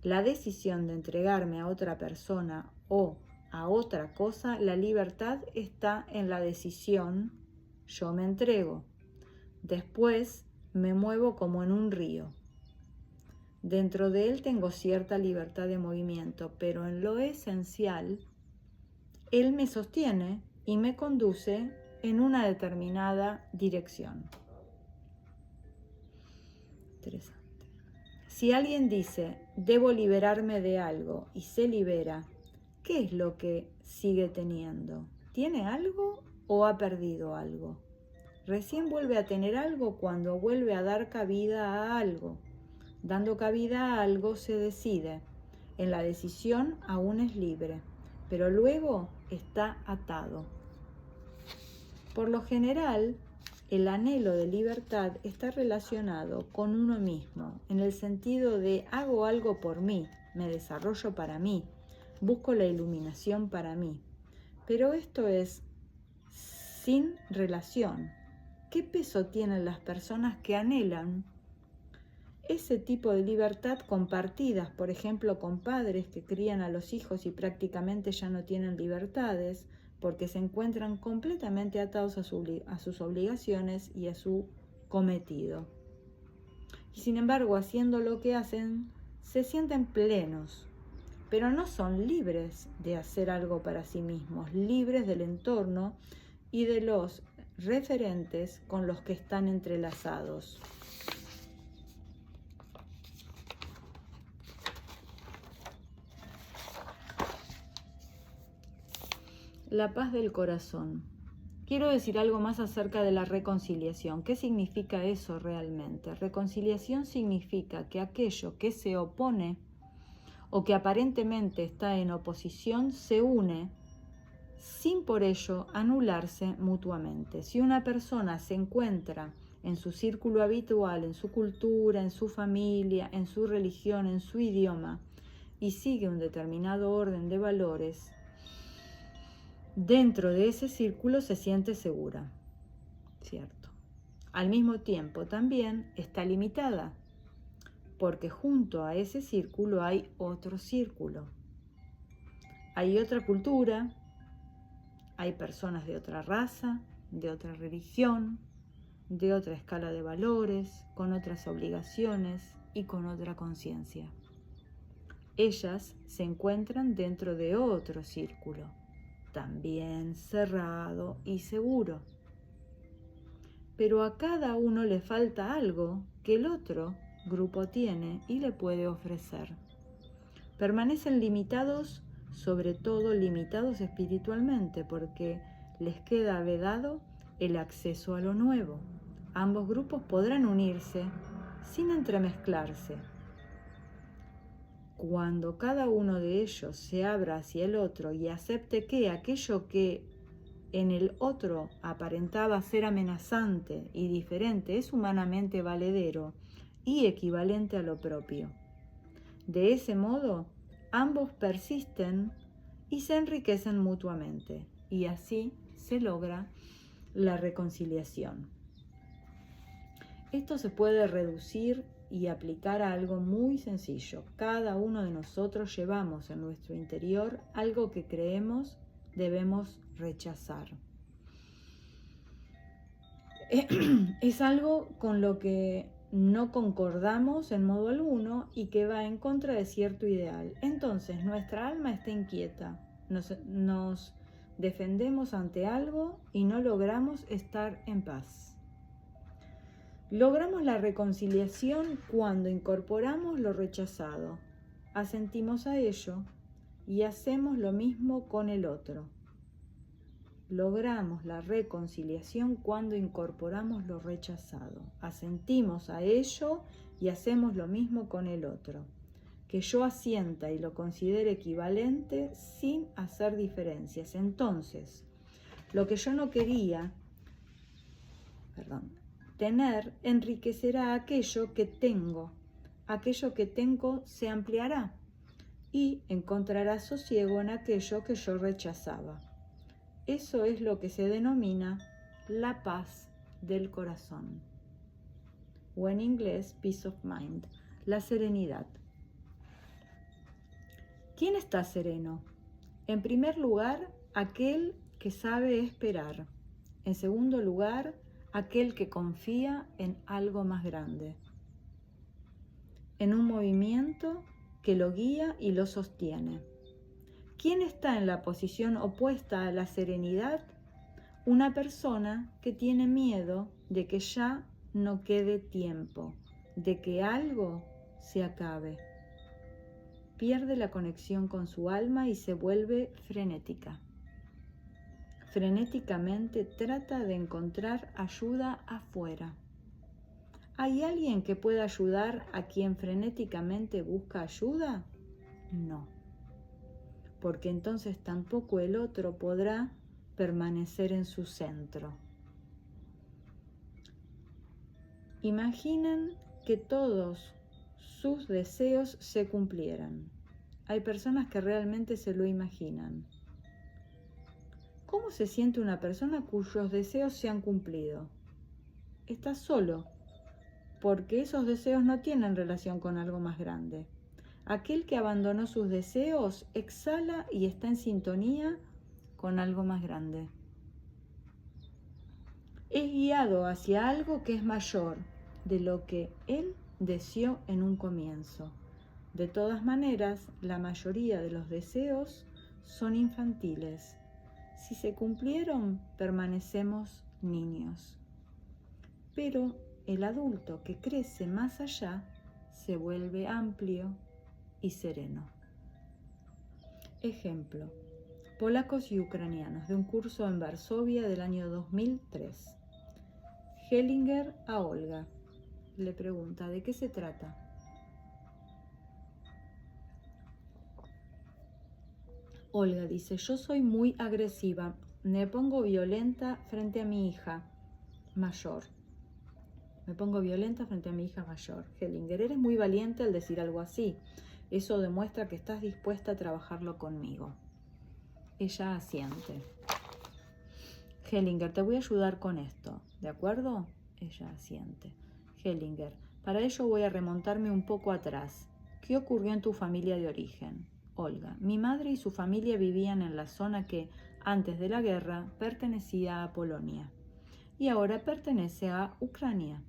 la decisión de entregarme a otra persona o a otra cosa, la libertad está en la decisión, yo me entrego. Después me muevo como en un río. Dentro de él tengo cierta libertad de movimiento, pero en lo esencial, él me sostiene y me conduce en una determinada dirección. Interesante. Si alguien dice, debo liberarme de algo y se libera, ¿qué es lo que sigue teniendo? ¿Tiene algo o ha perdido algo? Recién vuelve a tener algo cuando vuelve a dar cabida a algo. Dando cabida a algo se decide. En la decisión aún es libre, pero luego está atado. Por lo general, el anhelo de libertad está relacionado con uno mismo, en el sentido de hago algo por mí, me desarrollo para mí, busco la iluminación para mí. Pero esto es sin relación. ¿Qué peso tienen las personas que anhelan ese tipo de libertad compartidas, por ejemplo, con padres que crían a los hijos y prácticamente ya no tienen libertades porque se encuentran completamente atados a sus obligaciones y a su cometido? Y sin embargo, haciendo lo que hacen, se sienten plenos, pero no son libres de hacer algo para sí mismos, libres del entorno y de los referentes con los que están entrelazados. La paz del corazón. Quiero decir algo más acerca de la reconciliación. ¿Qué significa eso realmente? Reconciliación significa que aquello que se opone o que aparentemente está en oposición se une sin por ello anularse mutuamente. Si una persona se encuentra en su círculo habitual, en su cultura, en su familia, en su religión, en su idioma, y sigue un determinado orden de valores, dentro de ese círculo se siente segura, ¿cierto? Al mismo tiempo también está limitada, porque junto a ese círculo hay otro círculo. Hay otra cultura, hay personas de otra raza, de otra religión, de otra escala de valores, con otras obligaciones y con otra conciencia. Ellas se encuentran dentro de otro círculo, también cerrado y seguro. Pero a cada uno le falta algo que el otro grupo tiene y le puede ofrecer. Permanecen limitados, sobre todo limitados espiritualmente, porque les queda vedado el acceso a lo nuevo. Ambos grupos podrán unirse sin entremezclarse. Cuando cada uno de ellos se abra hacia el otro y acepte que aquello que en el otro aparentaba ser amenazante y diferente es humanamente valedero y equivalente a lo propio. De ese modo, ambos persisten y se enriquecen mutuamente, y así se logra la reconciliación. Esto se puede reducir y aplicar a algo muy sencillo. Cada uno de nosotros llevamos en nuestro interior algo que creemos debemos rechazar. Es algo con lo que no concordamos en modo alguno y que va en contra de cierto ideal. Entonces nuestra alma está inquieta, nos defendemos ante algo y no logramos estar en paz. Logramos la reconciliación cuando incorporamos lo rechazado, asentimos a ello y hacemos lo mismo con el otro. Logramos la reconciliación cuando incorporamos lo rechazado, asentimos a ello y hacemos lo mismo con el otro. Que yo asienta y lo considere equivalente sin hacer diferencias. Entonces, lo que yo no quería, tener enriquecerá aquello que tengo se ampliará y encontrará sosiego en aquello que yo rechazaba. Eso es lo que se denomina la paz del corazón, o en inglés peace of mind, la serenidad. ¿Quién está sereno? En primer lugar, aquel que sabe esperar. En segundo lugar, aquel que confía en algo más grande, en un movimiento que lo guía y lo sostiene. ¿Quién está en la posición opuesta a la serenidad? Una persona que tiene miedo de que ya no quede tiempo, de que algo se acabe. Pierde la conexión con su alma y se vuelve frenética. Frenéticamente trata de encontrar ayuda afuera. ¿Hay alguien que pueda ayudar a quien frenéticamente busca ayuda? No, porque entonces tampoco el otro podrá permanecer en su centro. Imaginen que todos sus deseos se cumplieran. Hay personas que realmente se lo imaginan. ¿Cómo se siente una persona cuyos deseos se han cumplido? estás solo, porque esos deseos no tienen relación con algo más grande. Aquel que abandonó sus deseos exhala y está en sintonía con algo más grande. Es guiado hacia algo que es mayor de lo que él deseó en un comienzo. De todas maneras, la mayoría de los deseos son infantiles. Si se cumplieron, permanecemos niños. Pero el adulto que crece más allá se vuelve amplio y sereno. Ejemplo: polacos y ucranianos de un curso en Varsovia del año 2003. Hellinger a Olga. Le pregunta: ¿de qué se trata? Olga dice: yo soy muy agresiva, me pongo violenta frente a mi hija mayor. Hellinger: eres muy valiente al decir algo así. Eso demuestra que estás dispuesta a trabajarlo conmigo. Ella asiente. Hellinger: te voy a ayudar con esto, ¿de acuerdo? Ella asiente. Hellinger: para ello voy a remontarme un poco atrás. ¿Qué ocurrió en tu familia de origen? Olga: mi madre y su familia vivían en la zona que, antes de la guerra, pertenecía a Polonia y ahora pertenece a Ucrania.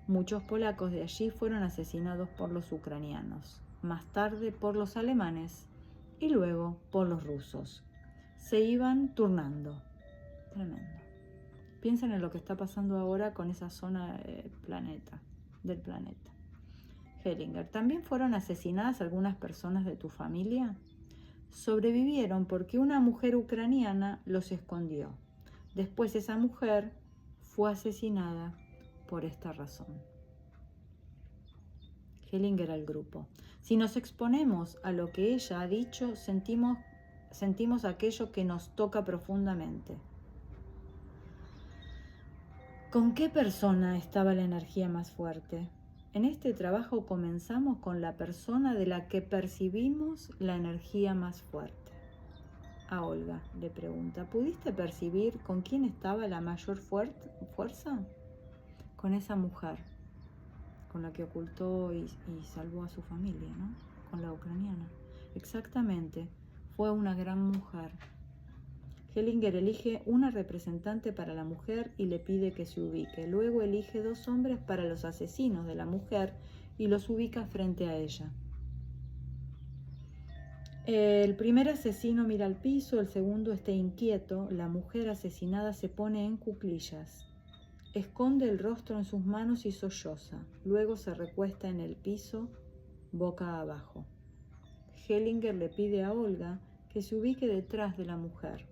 Muchos polacos de allí fueron asesinados por los ucranianos, más tarde por los alemanes y luego por los rusos. Se iban turnando. Tremendo. Piensen en lo que está pasando ahora con esa zona del planeta. Hellinger: ¿también fueron asesinadas algunas personas de tu familia? Sobrevivieron porque una mujer ucraniana los escondió. Después esa mujer fue asesinada por esta razón. Hellinger al grupo: si nos exponemos a lo que ella ha dicho, sentimos aquello que nos toca profundamente. ¿Con qué persona estaba la energía más fuerte? En este trabajo comenzamos con la persona de la que percibimos la energía más fuerte. A Olga le pregunta: ¿pudiste percibir con quién estaba la mayor fuerza? Con esa mujer, con la que ocultó y salvó a su familia, ¿no? Con la ucraniana. Exactamente, fue una gran mujer. Hellinger elige una representante para la mujer y le pide que se ubique. Luego elige 2 hombres para los asesinos de la mujer y los ubica frente a ella. El primer asesino mira al piso, el segundo está inquieto. La mujer asesinada se pone en cuclillas. Esconde el rostro en sus manos y solloza. Luego se recuesta en el piso, boca abajo. Hellinger le pide a Olga que se ubique detrás de la mujer,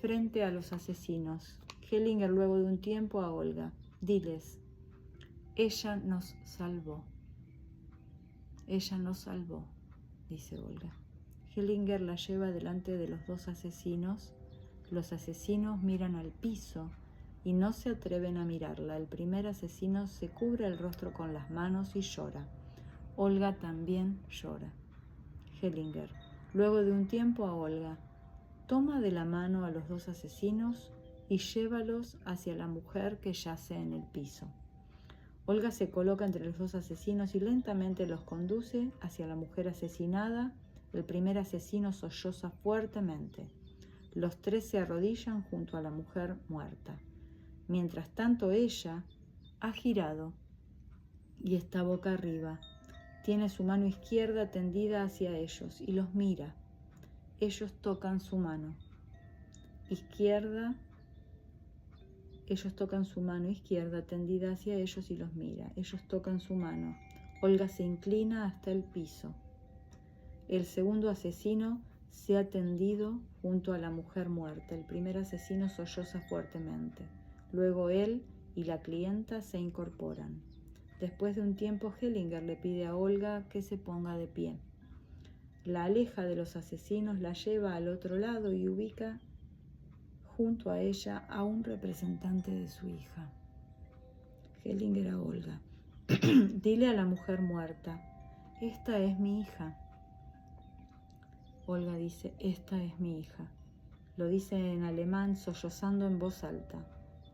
frente a los asesinos. Hellinger, luego de un tiempo, a Olga: diles, ella nos salvó. Ella nos salvó, dice Olga. Hellinger la lleva delante de los 2 asesinos. Los asesinos miran al piso y no se atreven a mirarla. El primer asesino se cubre el rostro con las manos y llora. Olga también llora. Hellinger, luego de un tiempo, a Olga: toma de la mano a los 2 asesinos y llévalos hacia la mujer que yace en el piso. Olga se coloca entre los 2 asesinos y lentamente los conduce hacia la mujer asesinada. El primer asesino solloza fuertemente. Los 3 se arrodillan junto a la mujer muerta. Mientras tanto, ella ha girado y está boca arriba. Tiene su mano izquierda tendida hacia ellos y los mira. Ellos tocan su mano izquierda. Ellos tocan su mano izquierda tendida hacia ellos y los mira. Ellos tocan su mano. Olga se inclina hasta el piso. El segundo asesino se ha tendido junto a la mujer muerta. El primer asesino solloza fuertemente. Luego él y la clienta se incorporan. Después de un tiempo, Hellinger le pide a Olga que se ponga de pie. La aleja de los asesinos, la lleva al otro lado y ubica junto a ella a un representante de su hija. Hellinger a Olga: dile a la mujer muerta, esta es mi hija. Olga dice: esta es mi hija. Lo dice en alemán, sollozando en voz alta.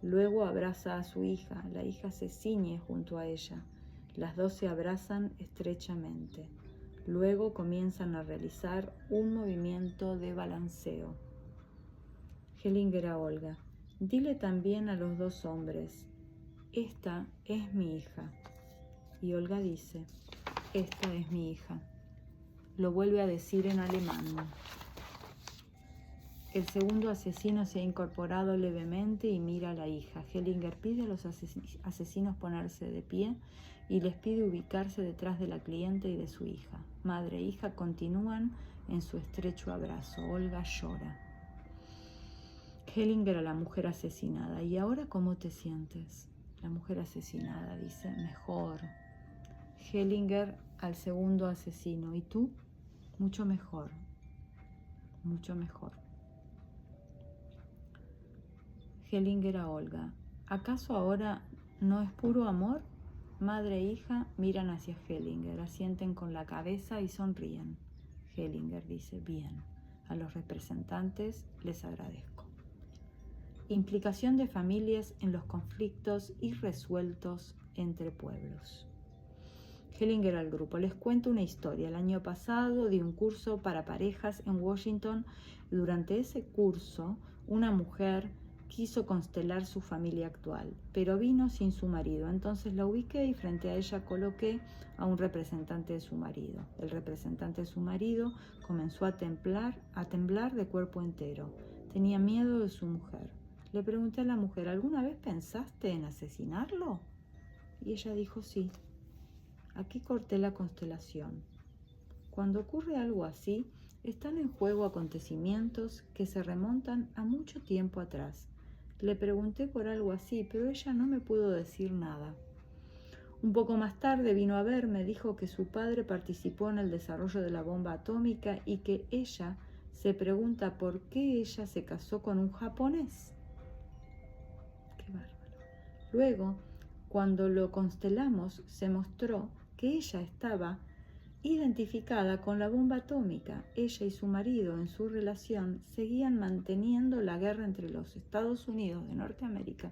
Luego abraza a su hija. La hija se ciñe junto a ella. Las dos se abrazan estrechamente. Luego comienzan a realizar un movimiento de balanceo. Hellinger a Olga: dile también a los dos hombres, esta es mi hija. Y Olga dice, esta es mi hija. Lo vuelve a decir en alemán. El segundo asesino se ha incorporado levemente y mira a la hija. Hellinger pide a los asesinos ponerse de pie y les pide ubicarse detrás de la cliente y de su hija. Madre e hija continúan en su estrecho abrazo. Olga llora. Hellinger a la mujer asesinada: ¿y ahora cómo te sientes? La mujer asesinada dice, mejor. Hellinger al segundo asesino: ¿y tú? Mucho mejor, mucho mejor. Hellinger a Olga: ¿acaso ahora no es puro amor? Madre e hija miran hacia Hellinger, asienten con la cabeza y sonríen. Hellinger dice, bien, a los representantes les agradezco. Implicación de familias en los conflictos irresueltos entre pueblos. Hellinger al grupo: les cuento una historia. El año pasado di un curso para parejas en Washington. Durante ese curso, una mujer quiso constelar su familia actual, pero vino sin su marido. Entonces la ubiqué y frente a ella coloqué a un representante de su marido. El representante de su marido comenzó a temblar de cuerpo entero. Tenía miedo de su mujer. Le pregunté a la mujer, ¿alguna vez pensaste en asesinarlo? Y ella dijo sí. Aquí corté la constelación. Cuando ocurre algo así, están en juego acontecimientos que se remontan a mucho tiempo atrás. Le pregunté por algo así, pero ella no me pudo decir nada. Un poco más tarde vino a verme, dijo que su padre participó en el desarrollo de la bomba atómica y que ella se pregunta por qué ella se casó con un japonés. Qué bárbaro. Luego, cuando lo constelamos, se mostró que ella estaba identificada con la bomba atómica. Ella y su marido en su relación seguían manteniendo la guerra entre los Estados Unidos de Norteamérica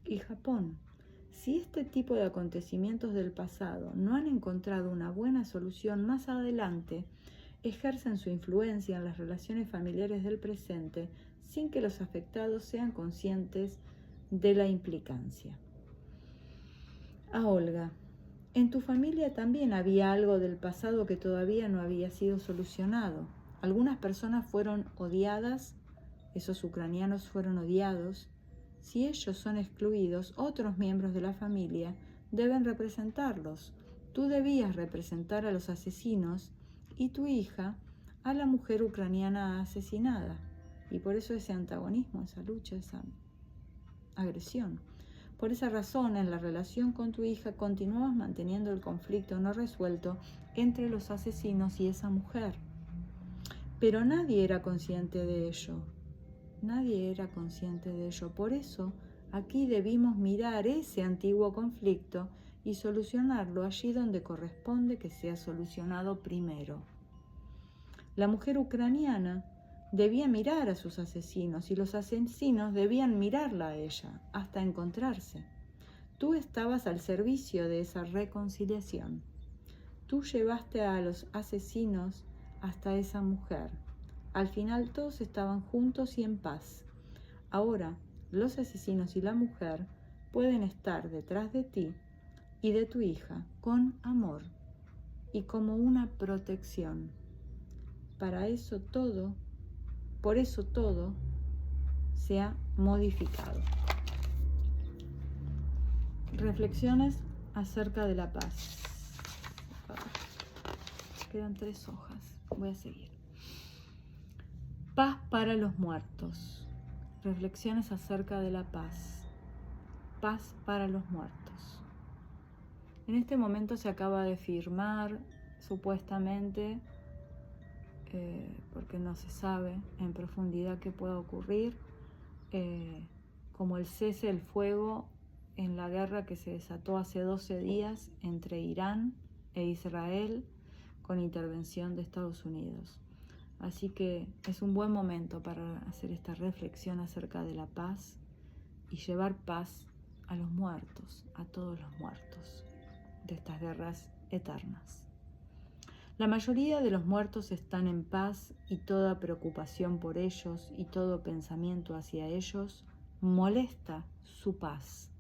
y Japón. Si este tipo de acontecimientos del pasado no han encontrado una buena solución más adelante, ejercen su influencia en las relaciones familiares del presente sin que los afectados sean conscientes de la implicancia. A Olga: en tu familia también había algo del pasado que todavía no había sido solucionado. Algunas personas fueron odiadas, esos ucranianos fueron odiados. Si ellos son excluidos, otros miembros de la familia deben representarlos. Tú debías representar a los asesinos y tu hija a la mujer ucraniana asesinada. Y por eso ese antagonismo, esa lucha, esa agresión. Por esa razón, en la relación con tu hija continuabas manteniendo el conflicto no resuelto entre los asesinos y esa mujer. Pero nadie era consciente de ello. Nadie era consciente de ello. Por eso, aquí debimos mirar ese antiguo conflicto y solucionarlo allí donde corresponde que sea solucionado primero. La mujer ucraniana debía mirar a sus asesinos y los asesinos debían mirarla a ella hasta encontrarse. Tú estabas al servicio de esa reconciliación. Tú llevaste a los asesinos hasta esa mujer. Al final todos estaban juntos y en paz. Ahora los asesinos y la mujer pueden estar detrás de ti y de tu hija con amor y como una protección. Por eso todo se ha modificado. Reflexiones acerca de la paz. Quedan 3 hojas. Voy a seguir. Paz para los muertos. Reflexiones acerca de la paz. Paz para los muertos. En este momento se acaba de firmar, supuestamente, porque no se sabe en profundidad qué pueda ocurrir, como el cese del fuego en la guerra que se desató hace 12 días entre Irán e Israel con intervención de Estados Unidos. Así que es un buen momento para hacer esta reflexión acerca de la paz y llevar paz a los muertos, a todos los muertos de estas guerras eternas. La mayoría de los muertos están en paz y toda preocupación por ellos y todo pensamiento hacia ellos molesta su paz.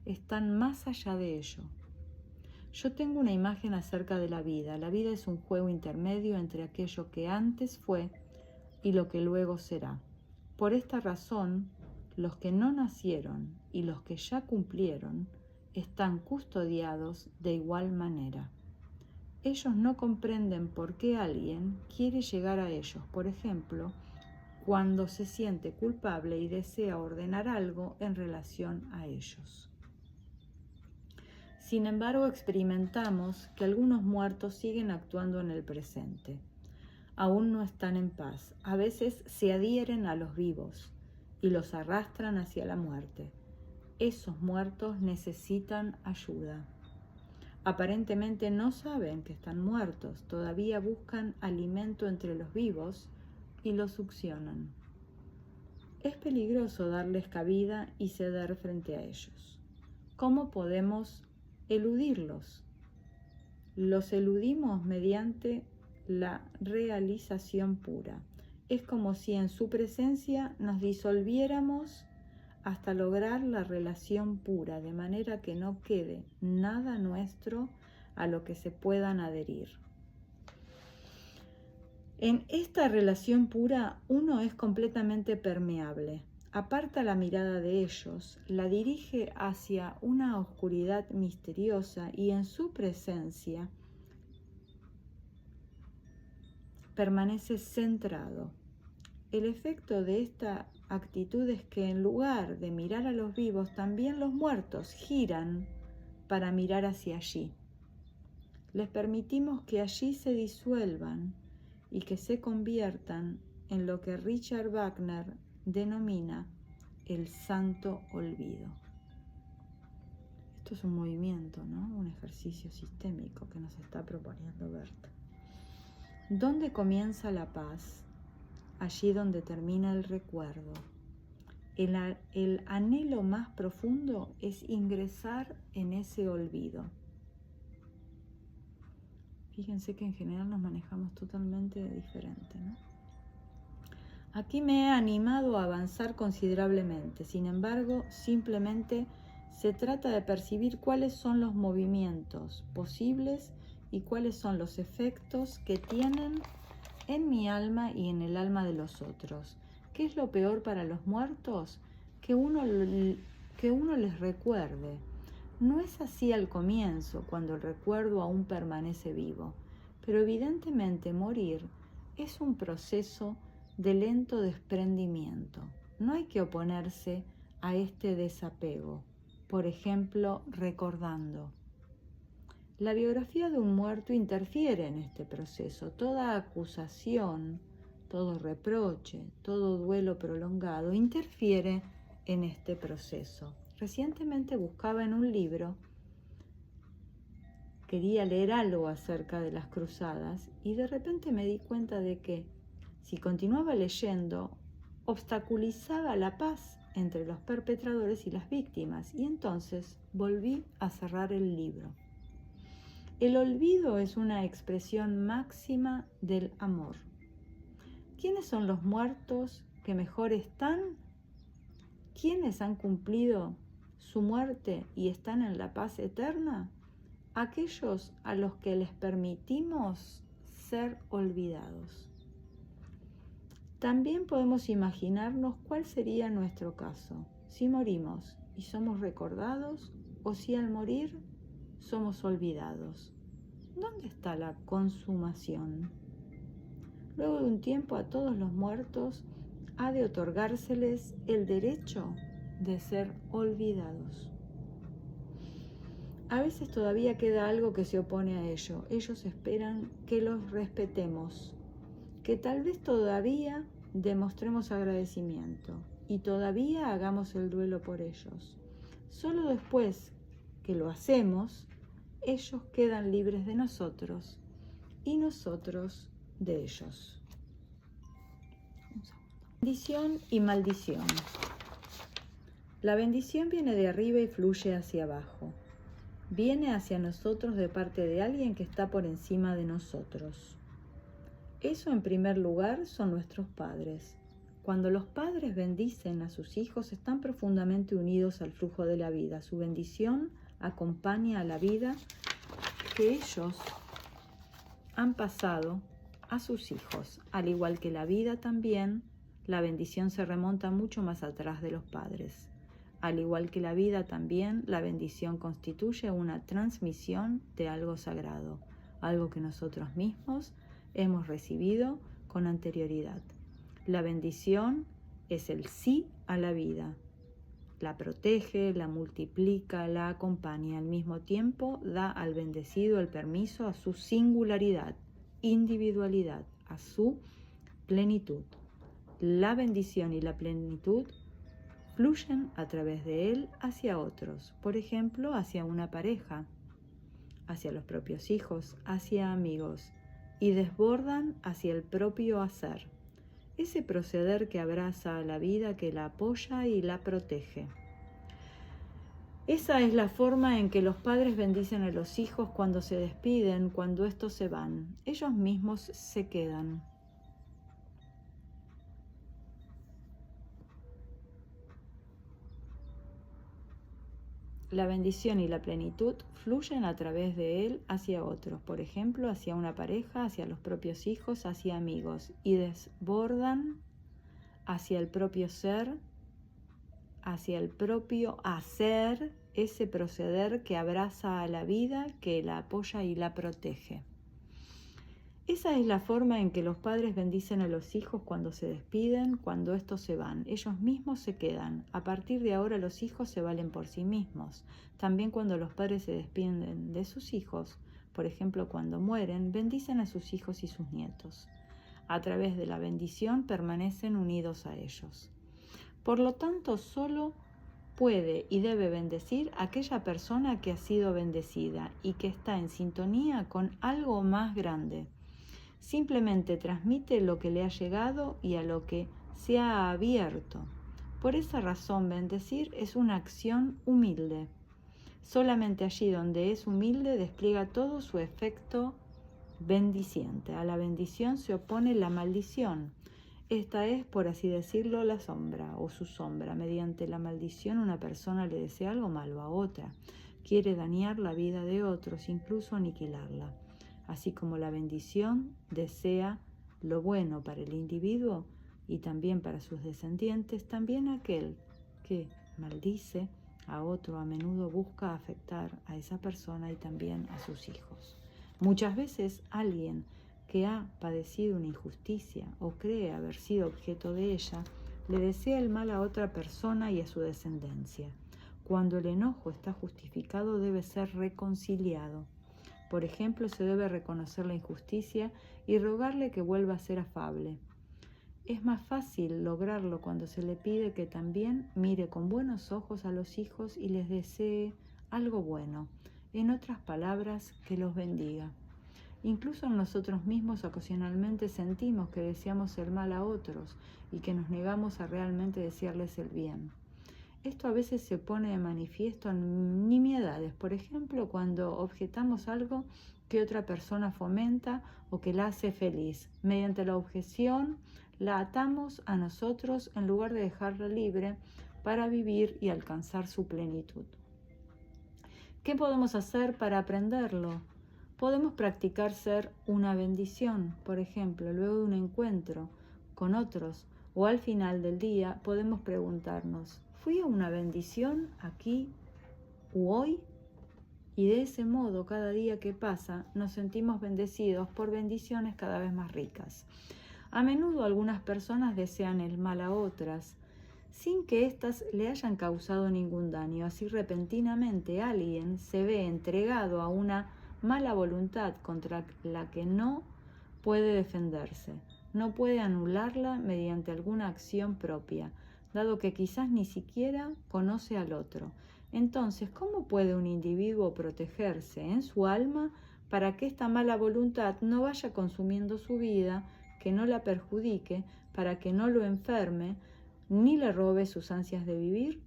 Están más allá de ello. Yo tengo una imagen acerca de la vida. La vida es un juego intermedio entre aquello que antes fue y lo que luego será. Por esta razón, los que no nacieron y los que ya cumplieron están custodiados de igual manera. Ellos no comprenden por qué alguien quiere llegar a ellos, por ejemplo, cuando se siente culpable y desea ordenar algo en relación a ellos. Sin embargo, experimentamos que algunos muertos siguen actuando en el presente. Aún no están en paz. A veces se adhieren a los vivos y los arrastran hacia la muerte. Esos muertos necesitan ayuda. Aparentemente no saben que están muertos, todavía buscan alimento entre los vivos y los succionan. Es peligroso darles cabida y ceder frente a ellos. ¿Cómo podemos eludirlos? Los eludimos mediante la realización pura. Es como si en su presencia nos disolviéramos hasta lograr la relación pura, de manera que no quede nada nuestro a lo que se puedan adherir. En esta relación pura, uno es completamente permeable. Aparta la mirada de ellos, la dirige hacia una oscuridad misteriosa y en su presencia permanece centrado. El efecto de esta actitud es que en lugar de mirar a los vivos, también los muertos giran para mirar hacia allí. Les permitimos que allí se disuelvan y que se conviertan en lo que Richard Wagner denomina el santo olvido. Esto es un movimiento, ¿no? Un ejercicio sistémico que nos está proponiendo Berta. ¿Dónde comienza la paz? Allí donde termina el recuerdo. El anhelo más profundo es ingresar en ese olvido. Fíjense que en general nos manejamos totalmente diferente, ¿no? Aquí me he animado a avanzar considerablemente. Sin embargo, simplemente se trata de percibir cuáles son los movimientos posibles y cuáles son los efectos que tienen en mi alma y en el alma de los otros. ¿Qué es lo peor para los muertos? Que uno les recuerde. No es así al comienzo, cuando el recuerdo aún permanece vivo, pero evidentemente morir es un proceso de lento desprendimiento. No hay que oponerse a este desapego, por ejemplo, recordando. La biografía de un muerto interfiere en este proceso. Toda acusación, todo reproche, todo duelo prolongado interfiere en este proceso. Recientemente buscaba en un libro, quería leer algo acerca de las cruzadas y de repente me di cuenta de que si continuaba leyendo, obstaculizaba la paz entre los perpetradores y las víctimas, y entonces volví a cerrar el libro. El olvido es una expresión máxima del amor. ¿Quiénes son los muertos que mejor están? ¿Quiénes han cumplido su muerte y están en la paz eterna? Aquellos a los que les permitimos ser olvidados. También podemos imaginarnos cuál sería nuestro caso, si morimos y somos recordados o si al morir somos olvidados. ¿Dónde está la consumación? Luego de un tiempo a todos los muertos ha de otorgárseles el derecho de ser olvidados. A veces todavía queda algo que se opone a ello. Ellos esperan que los respetemos, que tal vez todavía demostremos agradecimiento y todavía hagamos el duelo por ellos. Solo después que lo hacemos, ellos quedan libres de nosotros y nosotros de ellos. Bendición y maldición. La bendición viene de arriba y fluye hacia abajo. Viene hacia nosotros de parte de alguien que está por encima de nosotros. Eso, en primer lugar, son nuestros padres. Cuando los padres bendicen a sus hijos, están profundamente unidos al flujo de la vida. Su bendición acompaña a la vida que ellos han pasado a sus hijos. Al igual que la vida también, la bendición se remonta mucho más atrás de los padres. Al igual que la vida también, la bendición constituye una transmisión de algo sagrado, algo que nosotros mismos hemos recibido con anterioridad. La bendición es el sí a la vida. La protege, la multiplica, la acompaña. Al mismo tiempo, da al bendecido el permiso a su singularidad, individualidad, a su plenitud. La bendición y la plenitud fluyen a través de él hacia otros, por ejemplo, hacia una pareja, hacia los propios hijos, hacia amigos, y desbordan hacia el propio hacer, ese proceder que abraza a la vida, que la apoya y la protege. Esa es la forma en que los padres bendicen a los hijos cuando se despiden, cuando estos se van. Ellos mismos se quedan. La bendición y la plenitud fluyen a través de él hacia otros, por ejemplo, hacia una pareja, hacia los propios hijos, hacia amigos, y desbordan hacia el propio ser, hacia el propio hacer, ese proceder que abraza a la vida, que la apoya y la protege. Esa es la forma en que los padres bendicen a los hijos cuando se despiden, cuando estos se van. Ellos mismos se quedan. A partir de ahora los hijos se valen por sí mismos. También cuando los padres se despiden de sus hijos, por ejemplo cuando mueren, bendicen a sus hijos y sus nietos. A través de la bendición permanecen unidos a ellos. Por lo tanto, solo puede y debe bendecir a aquella persona que ha sido bendecida y que está en sintonía con algo más grande. Simplemente transmite lo que le ha llegado y a lo que se ha abierto. Por esa razón, bendecir es una acción humilde. Solamente allí donde es humilde despliega todo su efecto bendiciente. A la bendición se opone la maldición. Esta es, por así decirlo, la sombra o su sombra. Mediante la maldición una persona le desea algo malo a otra. Quiere dañar la vida de otros, incluso aniquilarla. Así como la bendición desea lo bueno para el individuo y también para sus descendientes, también aquel que maldice a otro a menudo busca afectar a esa persona y también a sus hijos. Muchas veces alguien que ha padecido una injusticia o cree haber sido objeto de ella, le desea el mal a otra persona y a su descendencia. Cuando el enojo está justificado, debe ser reconciliado. Por ejemplo, se debe reconocer la injusticia y rogarle que vuelva a ser afable. Es más fácil lograrlo cuando se le pide que también mire con buenos ojos a los hijos y les desee algo bueno. En otras palabras, que los bendiga. Incluso nosotros mismos ocasionalmente sentimos que deseamos el mal a otros y que nos negamos a realmente desearles el bien. Esto a veces se pone de manifiesto en nimiedades, por ejemplo, cuando objetamos algo que otra persona fomenta o que la hace feliz. Mediante la objeción la atamos a nosotros en lugar de dejarla libre para vivir y alcanzar su plenitud. ¿Qué podemos hacer para aprenderlo? Podemos practicar ser una bendición, por ejemplo, luego de un encuentro con otros o al final del día podemos preguntarnos, ¿fui una bendición aquí u hoy? Y de ese modo, cada día que pasa, nos sentimos bendecidos por bendiciones cada vez más ricas. A menudo algunas personas desean el mal a otras, sin que éstas le hayan causado ningún daño. Así repentinamente alguien se ve entregado a una mala voluntad contra la que no puede defenderse. No puede anularla mediante alguna acción propia, dado que quizás ni siquiera conoce al otro. Entonces, ¿cómo puede un individuo protegerse en su alma para que esta mala voluntad no vaya consumiendo su vida, que no la perjudique, para que no lo enferme, ni le robe sus ansias de vivir?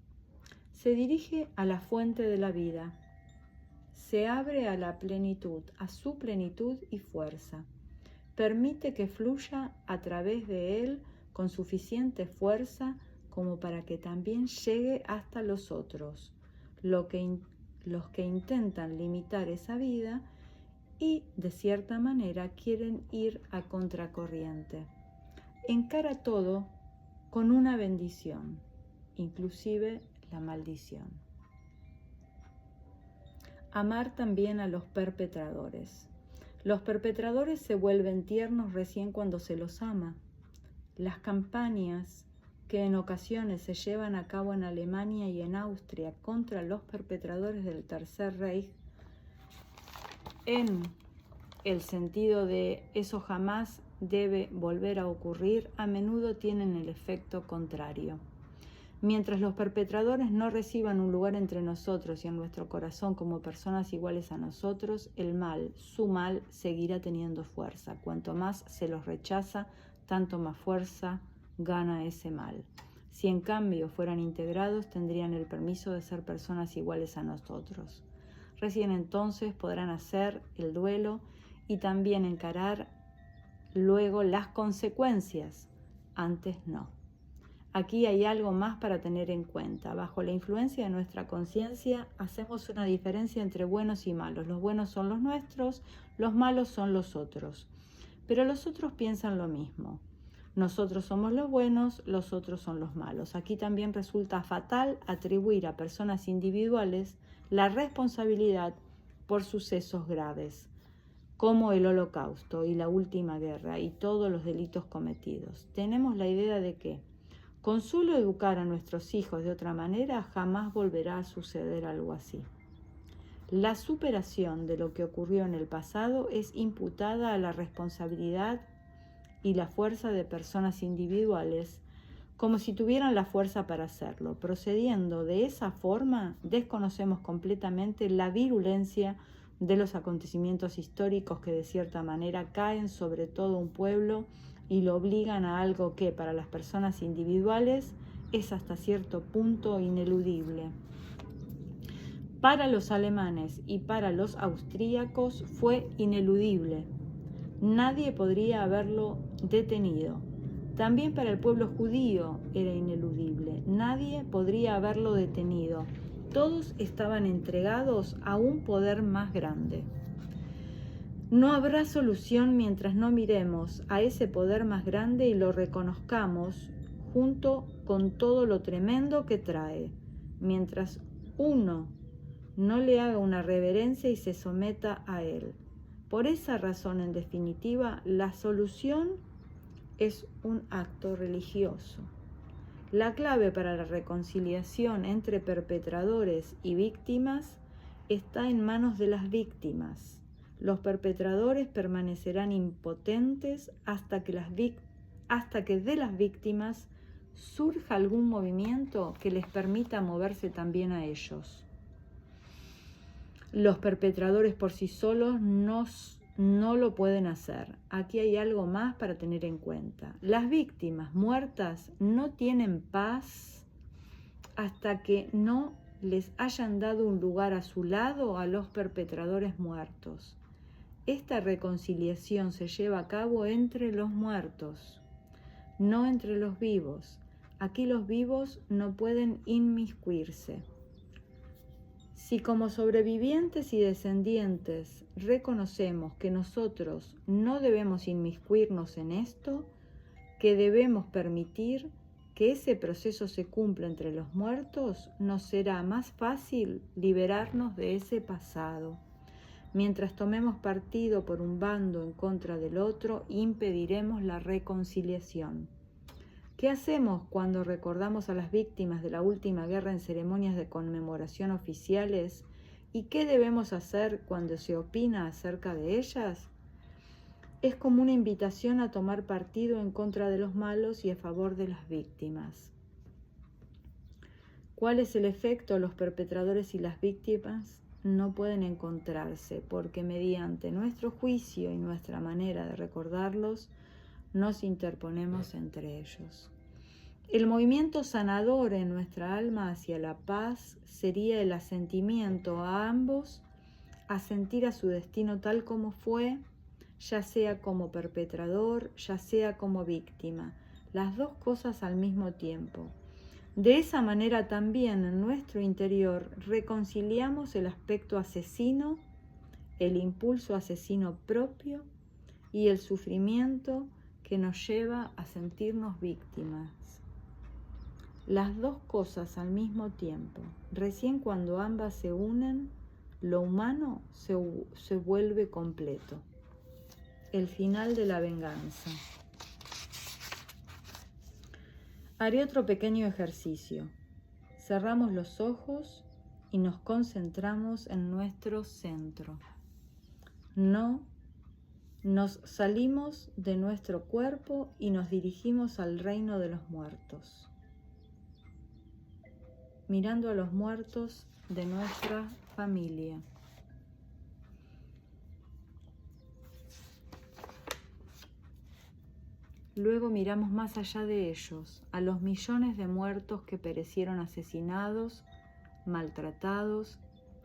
se dirige a la fuente de la vida, se abre a la plenitud, a su plenitud y fuerza. Permite que fluya a través de él con suficiente fuerza como para que también llegue hasta los otros, los que intentan limitar esa vida y, de cierta manera, quieren ir a contracorriente. Encara todo con una bendición, inclusive la maldición. Amar también a los perpetradores. Los perpetradores se vuelven tiernos recién cuando se los ama. Las campañas que en ocasiones se llevan a cabo en Alemania y en Austria contra los perpetradores del Tercer Reich, en el sentido de eso jamás debe volver a ocurrir, a menudo tienen el efecto contrario. Mientras los perpetradores no reciban un lugar entre nosotros y en nuestro corazón como personas iguales a nosotros, el mal, su mal, seguirá teniendo fuerza. Cuanto más se los rechaza, tanto más fuerza gana ese mal. Si en cambio fueran integrados, tendrían el permiso de ser personas iguales a nosotros. Recién entonces podrán hacer el duelo y también encarar luego las consecuencias. Antes no. Aquí hay algo más para tener en cuenta. Bajo la influencia de nuestra conciencia, hacemos una diferencia entre buenos y malos. Los buenos son los nuestros, los malos son los otros. Pero los otros piensan lo mismo. Nosotros somos los buenos, los otros son los malos. Aquí también resulta fatal atribuir a personas individuales la responsabilidad por sucesos graves, como el Holocausto y la Última Guerra y todos los delitos cometidos. Tenemos la idea de que, con solo educar a nuestros hijos de otra manera, jamás volverá a suceder algo así. La superación de lo que ocurrió en el pasado es imputada a la responsabilidad y la fuerza de personas individuales, como si tuvieran la fuerza para hacerlo. Procediendo de esa forma, desconocemos completamente la virulencia de los acontecimientos históricos que de cierta manera caen sobre todo un pueblo y lo obligan a algo que para las personas individuales es hasta cierto punto ineludible. Para los alemanes y para los austríacos fue ineludible. Nadie podría haberlo detenido. También para el pueblo judío era ineludible. Nadie podría haberlo detenido. Todos estaban entregados a un poder más grande. No habrá solución mientras no miremos a ese poder más grande y lo reconozcamos junto con todo lo tremendo que trae. Mientras uno no le haga una reverencia y se someta a él. Por esa razón, en definitiva, la solución es un acto religioso. La clave para la reconciliación entre perpetradores y víctimas está en manos de las víctimas. Los perpetradores permanecerán impotentes hasta que de las víctimas surja algún movimiento que les permita moverse también a ellos. Los perpetradores por sí solos no lo pueden hacer. Aquí hay algo más para tener en cuenta. Las víctimas muertas no tienen paz hasta que no les hayan dado un lugar a su lado a los perpetradores muertos. Esta reconciliación se lleva a cabo entre los muertos, no entre los vivos. Aquí los vivos no pueden inmiscuirse. Si como sobrevivientes y descendientes reconocemos que nosotros no debemos inmiscuirnos en esto, que debemos permitir que ese proceso se cumpla entre los muertos, nos será más fácil liberarnos de ese pasado. Mientras tomemos partido por un bando en contra del otro, impediremos la reconciliación. ¿Qué hacemos cuando recordamos a las víctimas de la última guerra en ceremonias de conmemoración oficiales? ¿Y qué debemos hacer cuando se opina acerca de ellas? Es como una invitación a tomar partido en contra de los malos y a favor de las víctimas. ¿Cuál es el efecto? Los perpetradores y las víctimas no pueden encontrarse porque mediante nuestro juicio y nuestra manera de recordarlos, nos interponemos entre ellos. El movimiento sanador en nuestra alma hacia la paz sería el asentimiento a ambos, asentir a su destino tal como fue, ya sea como perpetrador, ya sea como víctima, las dos cosas al mismo tiempo. De esa manera también en nuestro interior reconciliamos el aspecto asesino, el impulso asesino propio y el sufrimiento que nos lleva a sentirnos víctimas. Las dos cosas al mismo tiempo. Recién cuando ambas se unen, lo humano se vuelve completo. El final de la venganza. Haré otro pequeño ejercicio. Cerramos los ojos y nos concentramos en nuestro centro. No nos salimos de nuestro cuerpo y nos dirigimos al reino de los muertos, mirando a los muertos de nuestra familia. Luego miramos más allá de ellos, a los millones de muertos que perecieron asesinados, maltratados,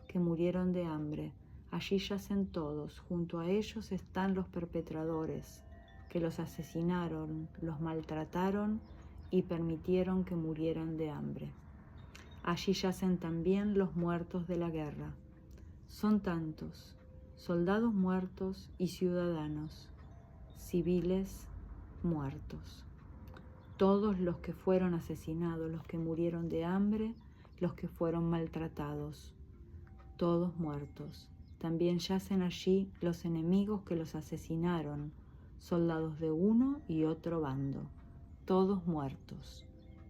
que murieron de hambre. Allí yacen todos, junto a ellos están los perpetradores, que los asesinaron, los maltrataron y permitieron que murieran de hambre. Allí yacen también los muertos de la guerra. Son tantos, soldados muertos y ciudadanos, civiles muertos. Todos los que fueron asesinados, los que murieron de hambre, los que fueron maltratados, todos muertos. También yacen allí los enemigos que los asesinaron, soldados de uno y otro bando, todos muertos,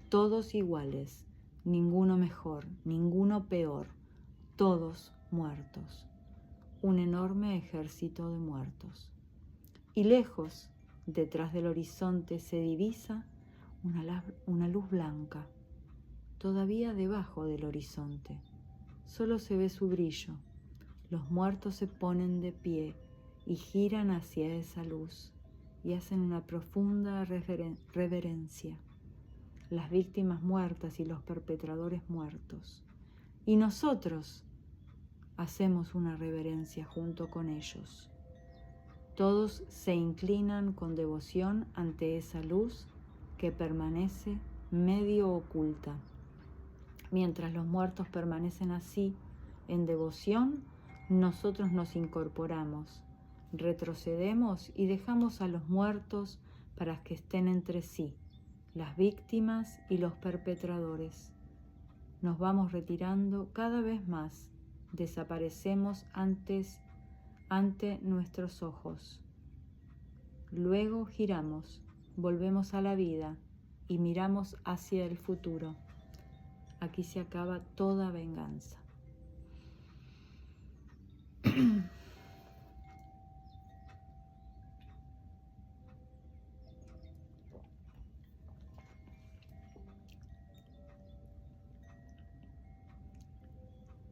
todos iguales, ninguno mejor, ninguno peor, todos muertos. Un enorme ejército de muertos. Y lejos, detrás del horizonte, se divisa una luz blanca, todavía debajo del horizonte. Solo se ve su brillo. Los muertos se ponen de pie y giran hacia esa luz y hacen una profunda reverencia. Las víctimas muertas y los perpetradores muertos. Y nosotros hacemos una reverencia junto con ellos. Todos se inclinan con devoción ante esa luz que permanece medio oculta. Mientras los muertos permanecen así, en devoción, nosotros nos incorporamos, retrocedemos y dejamos a los muertos para que estén entre sí, las víctimas y los perpetradores. Nos vamos retirando cada vez más, desaparecemos ante nuestros ojos. Luego giramos, volvemos a la vida y miramos hacia el futuro. Aquí se acaba toda venganza.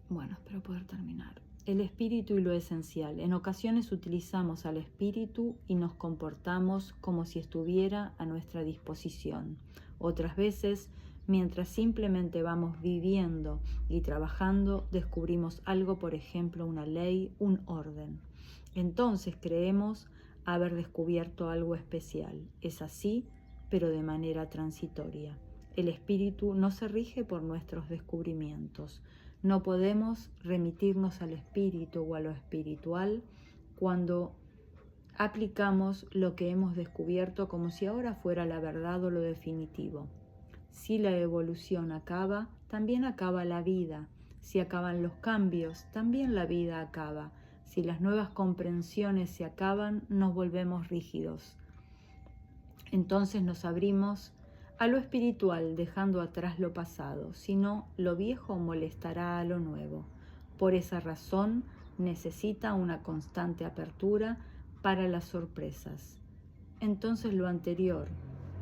Bueno, espero poder terminar. El espíritu y lo esencial. En ocasiones utilizamos al espíritu y nos comportamos como si estuviera a nuestra disposición. Otras veces, mientras simplemente vamos viviendo y trabajando, descubrimos algo, por ejemplo, una ley, un orden. Entonces creemos haber descubierto algo especial. Es así, pero de manera transitoria. El espíritu no se rige por nuestros descubrimientos. No podemos remitirnos al espíritu o a lo espiritual cuando aplicamos lo que hemos descubierto como si ahora fuera la verdad o lo definitivo. Si la evolución acaba, también acaba la vida. Si acaban los cambios, también la vida acaba. Si las nuevas comprensiones se acaban, nos volvemos rígidos. Entonces nos abrimos a lo espiritual, dejando atrás lo pasado, si no, lo viejo molestará a lo nuevo. Por esa razón, necesita una constante apertura para las sorpresas. Entonces lo anterior,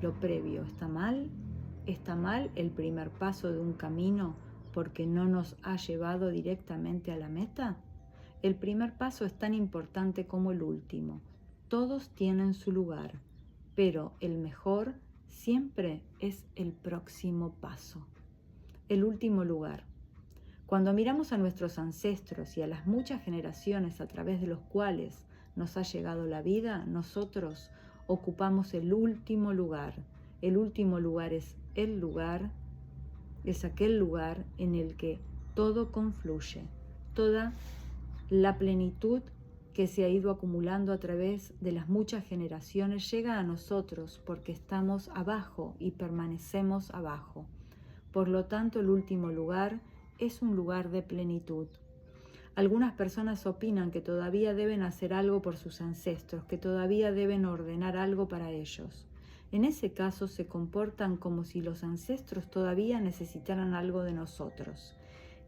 lo previo, ¿está mal? ¿Está mal el primer paso de un camino porque no nos ha llevado directamente a la meta? El primer paso es tan importante como el último. Todos tienen su lugar, pero el mejor siempre es el próximo paso, el último lugar. Cuando miramos a nuestros ancestros y a las muchas generaciones a través de los cuales nos ha llegado la vida, nosotros ocupamos el último lugar. El último lugar es aquel lugar en el que todo confluye, toda la plenitud que se ha ido acumulando a través de las muchas generaciones llega a nosotros porque estamos abajo y permanecemos abajo. Por lo tanto, el último lugar es un lugar de plenitud. Algunas personas opinan que todavía deben hacer algo por sus ancestros, que todavía deben ordenar algo para ellos. En ese caso se comportan como si los ancestros todavía necesitaran algo de nosotros.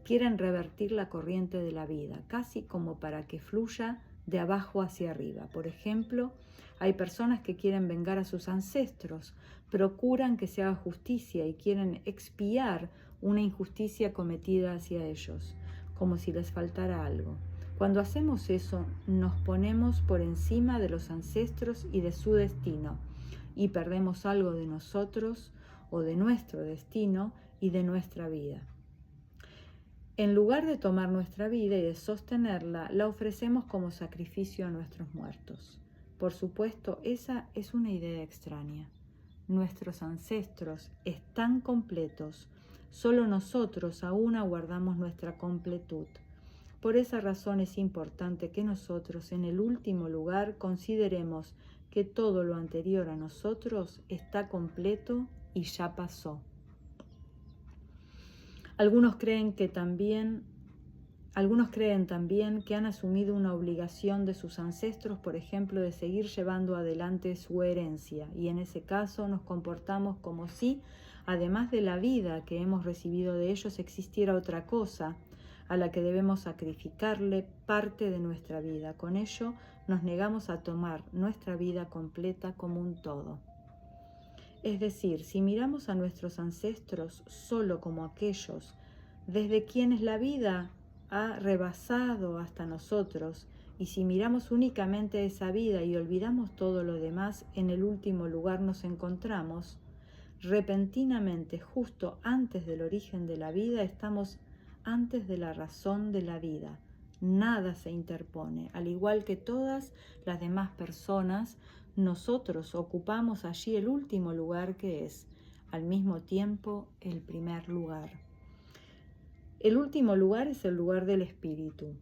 Quieren revertir la corriente de la vida, casi como para que fluya de abajo hacia arriba. Por ejemplo, hay personas que quieren vengar a sus ancestros, procuran que se haga justicia y quieren expiar una injusticia cometida hacia ellos, como si les faltara algo. Cuando hacemos eso, nos ponemos por encima de los ancestros y de su destino, y perdemos algo de nosotros o de nuestro destino y de nuestra vida. En lugar de tomar nuestra vida y de sostenerla, la ofrecemos como sacrificio a nuestros muertos. Por supuesto, esa es una idea extraña. Nuestros ancestros están completos, solo nosotros aún aguardamos nuestra completud. Por esa razón es importante que nosotros, en el último lugar, consideremos que todo lo anterior a nosotros está completo y ya pasó. Algunos creen también que han asumido una obligación de sus ancestros, por ejemplo, de seguir llevando adelante su herencia, y en ese caso nos comportamos como si, además de la vida que hemos recibido de ellos, existiera otra cosa a la que debemos sacrificarle parte de nuestra vida. Con ello nos negamos a tomar nuestra vida completa como un todo. Es decir, si miramos a nuestros ancestros solo como aquellos desde quienes la vida ha rebasado hasta nosotros, y si miramos únicamente esa vida y olvidamos todo lo demás, en el último lugar nos encontramos. Repentinamente, justo antes del origen de la vida, estamos antes de la razón de la vida. Nada se interpone, al igual que todas las demás personas. Nosotros ocupamos allí el último lugar, que es, al mismo tiempo, el primer lugar. El último lugar es el lugar del espíritu.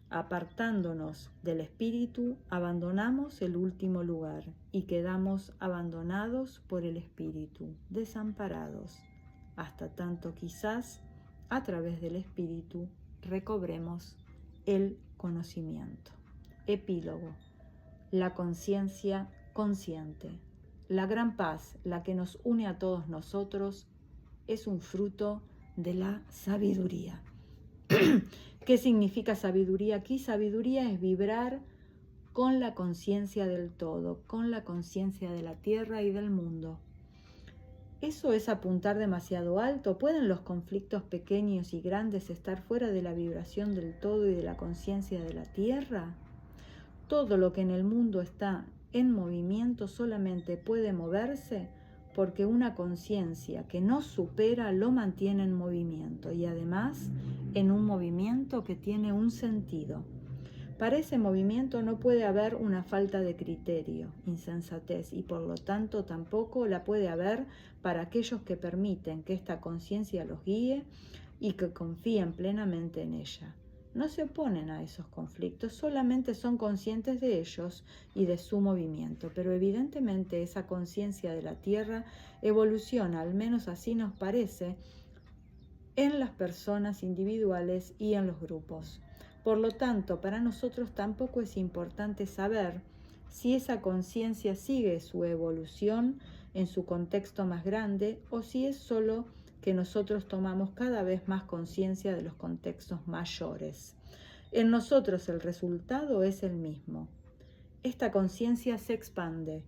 Apartándonos del espíritu, abandonamos el último lugar y quedamos abandonados por el espíritu, desamparados, hasta tanto quizás a través del espíritu recobremos el conocimiento. Epílogo. La conciencia consciente. La gran paz, la que nos une a todos nosotros, es un fruto de la sabiduría. ¿Qué significa sabiduría aquí? Sabiduría es vibrar con la conciencia del todo, con la conciencia de la tierra y del mundo. ¿Eso es apuntar demasiado alto? ¿Pueden los conflictos pequeños y grandes estar fuera de la vibración del todo y de la conciencia de la tierra? Todo lo que en el mundo está en movimiento solamente puede moverse porque una conciencia que no supera lo mantiene en movimiento, y además en un movimiento que tiene un sentido. Para ese movimiento no puede haber una falta de criterio, insensatez, y por lo tanto tampoco la puede haber para aquellos que permiten que esta conciencia los guíe y que confíen plenamente en ella. No se oponen a esos conflictos, solamente son conscientes de ellos y de su movimiento, pero evidentemente esa conciencia de la tierra evoluciona, al menos así nos parece, en las personas individuales y en los grupos. Por lo tanto, para nosotros tampoco es importante saber si esa conciencia sigue su evolución en su contexto más grande o si es solo que nosotros tomamos cada vez más conciencia de los contextos mayores. En nosotros el resultado es el mismo. Esta conciencia se expande,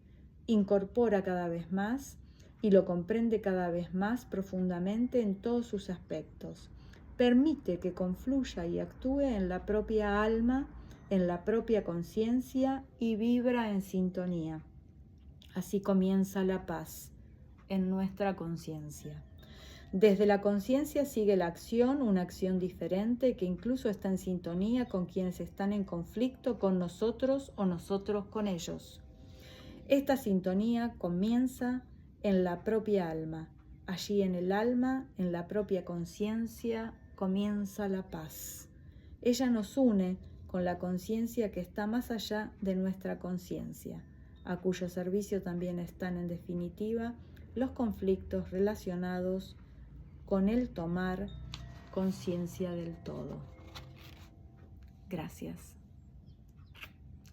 incorpora cada vez más y lo comprende cada vez más profundamente en todos sus aspectos. Permite que confluya y actúe en la propia alma, en la propia conciencia, y vibra en sintonía. Así comienza la paz en nuestra conciencia. Desde la conciencia sigue la acción, una acción diferente que incluso está en sintonía con quienes están en conflicto con nosotros o nosotros con ellos. Esta sintonía comienza en la propia alma. Allí en el alma, en la propia conciencia, comienza la paz. Ella nos une con la conciencia que está más allá de nuestra conciencia, a cuyo servicio también están en definitiva los conflictos relacionados con el tomar conciencia del todo. Gracias.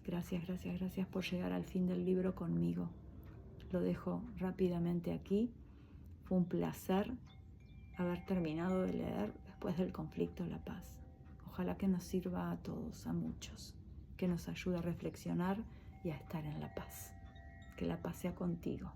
Gracias, gracias, gracias por llegar al fin del libro conmigo. Lo dejo rápidamente aquí. Fue un placer haber terminado de leer después del conflicto la paz. Ojalá que nos sirva a todos, a muchos, que nos ayude a reflexionar y a estar en la paz. Que la paz sea contigo.